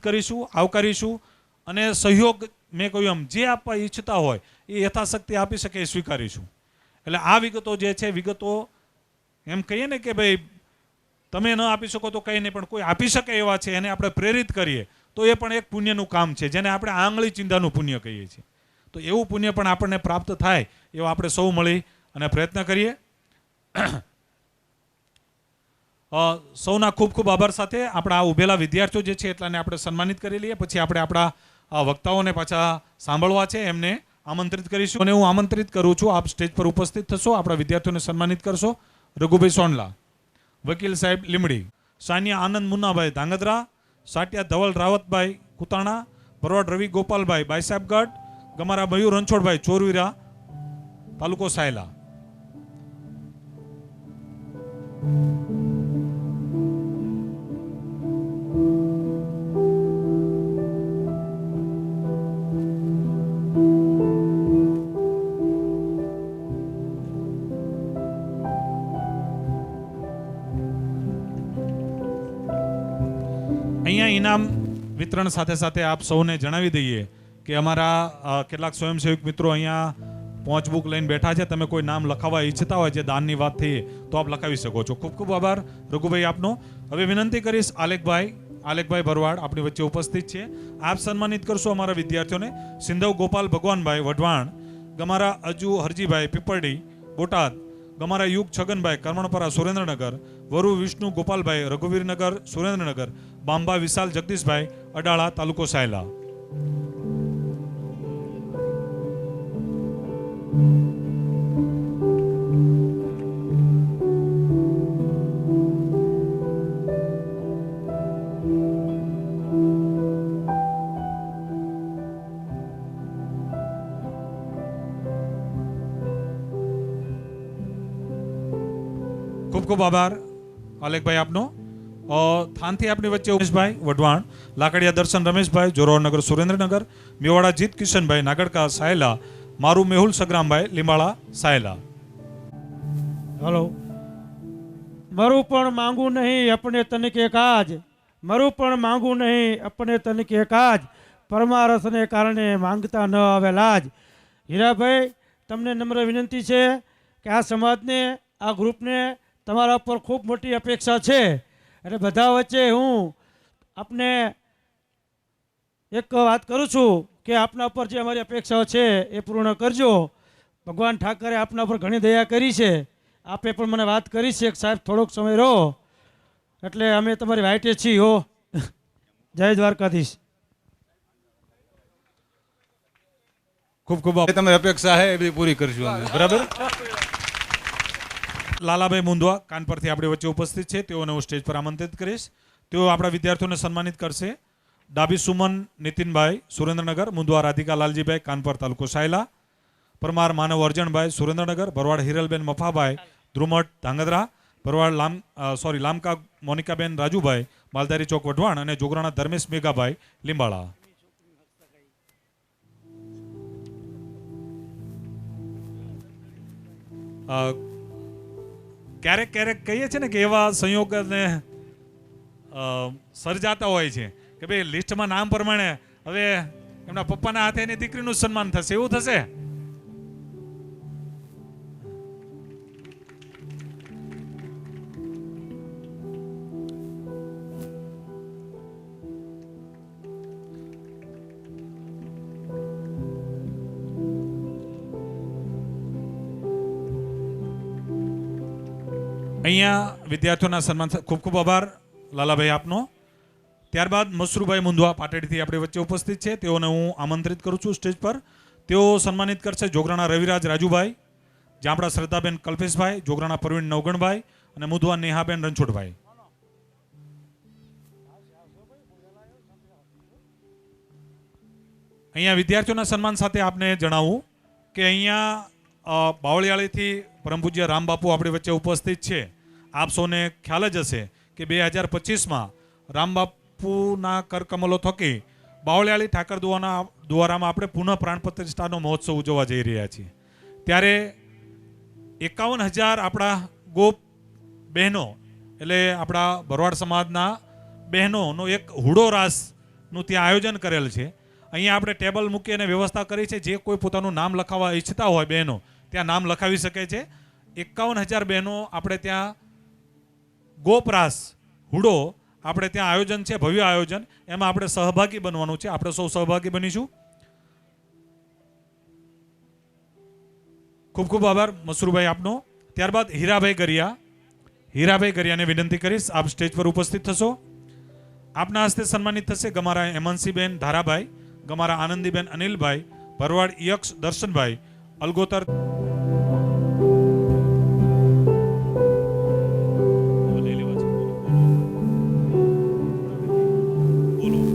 કરીશું, આવકારીશું અને સહયોગ મેં કહ્યું એમ જે આપવા ઈચ્છતા હોય એ યથાશક્તિ આપી શકે એ સ્વીકારીશું. એટલે આ વિગતો જે છે વિગતો એમ કહીએ ને કે ભાઈ તમે ન આપી શકો તો કંઈ નહીં, પણ કોઈ આપી શકે એવા છે એને આપણે પ્રેરિત કરીએ તો એ પણ એક પુણ્યનું કામ છે, જેને આપણે આંગળી ચિંતાનું પુણ્ય કહીએ છીએ. તો એવું પુણ્ય પણ આપણને પ્રાપ્ત થાય એવા આપણે સૌ મળી અને પ્રયત્ન કરીએ. સૌના ખૂબ ખૂબ આભાર સાથે આપણા આ ઉભેલા વિદ્યાર્થીઓ જે છે એટલાને આપણે સન્માનિત કરી લઈએ. પછી આપણે આપણા વક્તાઓને પાછા સાંભળવા છે એમને આમંત્રિત કરીશું અને હું આમંત્રિત કરું છું આપ સ્ટેજ પર ઉપસ્થિત થશો, આપણા વિદ્યાર્થીઓને સન્માનિત કરશો. રઘુભાઈ સોંડલા, વકીલ સાહેબ લીમડી, સાનિયા આનંદ મુન્નાભાઈ ધાંગધ્રા, સાટિયા ધવલ રાવતભાઈ કુતાણા, ભરવાડ રવિ ગોપાલભાઈ બાયસાહેબગઢ, ગમારા મયુર રણછોડભાઈ ચોરવીરા તાલુકો સાયલા. અહીંયા ઇનામ વિતરણ સાથે સાથે આપ સૌને જણાવી દઈએ કે અમારા કેટલાક સ્વયંસેવક મિત્રો અહીંયા પહોંચ બુક લઈને બેઠા છે. તમે કોઈ નામ લખાવવા ઈચ્છતા હોય જે દાનની વાત થઈ તો આપ લખાવી શકો છો. ખૂબ ખૂબ આભાર રઘુભાઈ આપનો. હવે વિનંતી કરીશ આલેખભાઈ ભરવાડ આપણી વચ્ચે ઉપસ્થિત છે. આપ સન્માનિત કરશો અમારા વિદ્યાર્થીઓને. સિંધવ ગોપાલ ભગવાનભાઈ વઢવાણ, ગમારા અજુ હરજીભાઈ પીપરડી બોટાદ, ગમારા યુગ છગનભાઈ કરમણપરા સુરેન્દ્રનગર, વરુ વિષ્ણુ ગોપાલભાઈ રઘુવીરનગર સુરેન્દ્રનગર, બાંબા વિશાલ જગદીશભાઈ અડાળા તાલુકો સાયલા. ખૂબ ખૂબ આભાર આલેખભાઈ આપનો. થાનથી આપણી વચ્ચે ઉમેશભાઈ વઢવાણ, લાકડિયા દર્શન રમેશભાઈ જોરાવરનગર સુરેન્દ્રનગર, મેવાડા જીત કિશનભાઈ નાગડકા સાયલા, મારું મેહુલ સગ્રામભાઈ લીંબાળા સાયલા. હલો. મરું પણ માંગુ નહીં अपने तन के काज, મરું પણ માંગુ નહીં अपने तन के काज, પરમારસને કારણે માંગતા ન આવે લાજ. હીરાભાઈ, તમને નમ્ર વિનંતી છે કે આ સમાજને, આ ગ્રુપને તમારા પર ખૂબ મોટી અપેક્ષા છે. એટલે બધા વચ્ચે હું આપને એક વાત કરું છું કે આપના પર જે અમારી અપેક્ષાઓ છે એ પૂર્ણ કરજો. ભગવાન ઠાકરે આપના પર ઘણી દયા કરી છે. આપે પણ મને વાત કરી છે કે સાહેબ થોડોક સમય રહો, એટલે અમે તમારી વાઈટે છીએ હો. જય દ્વારકાધીશ. ખૂબ ખૂબ તમે અપેક્ષા છે એ બધી પૂરી કરશું અમે. બરાબર. લાલાભાઈ મુંદવા કાનપરથી આપણી વચ્ચે ઉપસ્થિત છે. તેઓને હું સ્ટેજ પર આમંત્રિત કરીશ. તેઓ આપણા વિદ્યાર્થીઓને સન્માનિત કરશે. ડાબી સુમન નીતિનભાઈ સુરેન્દ્રનગર, મુંદવા રાધિકા લાલજીભાઈ કાનપર તાલુકો સાયલા, પરમાર માનવ અર્જણભાઈ સુરેન્દ્રનગર, ભરવાડ હિરલબેન મફાભાઈ ધ્રુમટ ધાંગધ્રા, ભરવાડ લામકા મોનિકાબેન રાજુભાઈ માલધારી ચોક વઢવાણ અને જોગરાણા ધર્મેશ મેઘાભાઈ લીંબાળા. ક્યારેક ક્યારેક કહીએ છીએ ને કે એવા સંયોગને સર્જાતા હોય છે કે ભાઈ લિસ્ટમાં નામ પ્રમાણે હવે એમના પપ્પાના હાથે એની દીકરીનું સન્માન થશે, એવું થશે. અહીંયા વિદ્યાર્થીઓના સન્માન. ખૂબ ખૂબ આભાર લાલાભાઈ આપનો. ત્યારબાદ મસરૂભાઈ મુંદવા પાટડીથી આપણી વચ્ચે ઉપસ્થિત છે. તેઓને હું આમંત્રિત કરું છું સ્ટેજ પર. તેઓ સન્માનિત કરશે જોગરાણા રવિરાજ રાજુભાઈ, જામડા શ્રદ્ધાબેન કલ્પેશભાઈ, જોગરાણા પ્રવીણ નવગણભાઈ અને મુંદવા નેહાબેન રણછોડભાઈ. અહીંયા વિદ્યાર્થીઓના સન્માન સાથે આપને જણાવું કે અહીંયા બાવળિયાળીથી પરમ પૂજ્ય રામબાપુ આપણી વચ્ચે ઉપસ્થિત છે. આપ સૌને ખ્યાલ જ હશે કે 2025માં રામબાપુના કરકમલો થકી બાવળિયાળી ઠાકર દ્વારામાં આપણે પુનઃ પ્રાણ પ્રતિષ્ઠાનો મહોત્સવ ઉજવવા જઈ રહ્યા છીએ. ત્યારે 51,000 આપણા ગોપ બહેનો એટલે આપણા ભરવાડ સમાજના બહેનોનો એક હુડો રાસ નું ત્યાં આયોજન કરેલ છે. અહીંયા આપણે ટેબલ મૂકી અને વ્યવસ્થા કરી છે. જે કોઈ પોતાનું નામ લખાવવા ઈચ્છતા હોય બહેનો ત્યાં નામ લખાવી શકે છે. 51,000 બહેનો આપણે ત્યાં ગોપરાસ હુડો આપણે ત્યાં આયોજન છે, ભવ્ય આયોજન. એમાં આપણે સહભાગી બનવાનું છે. આપણે સૌ સહભાગી બનીશું. ખૂબ ખૂબ આભાર મસરૂભાઈ આપનો. ત્યારબાદ હીરાભાઈ ગરિયાને વિનંતી કરીશ આપ સ્ટેજ પર ઉપસ્થિત થશો. આપના હસ્તે સન્માનિત થશે ગમારા હેમંતસિંહબેન ધારાભાઈ, ગમારા આનંદીબેન અનિલભાઈ, ભરવાડ યક્ષ દર્શનભાઈ, અલગોતર બોલો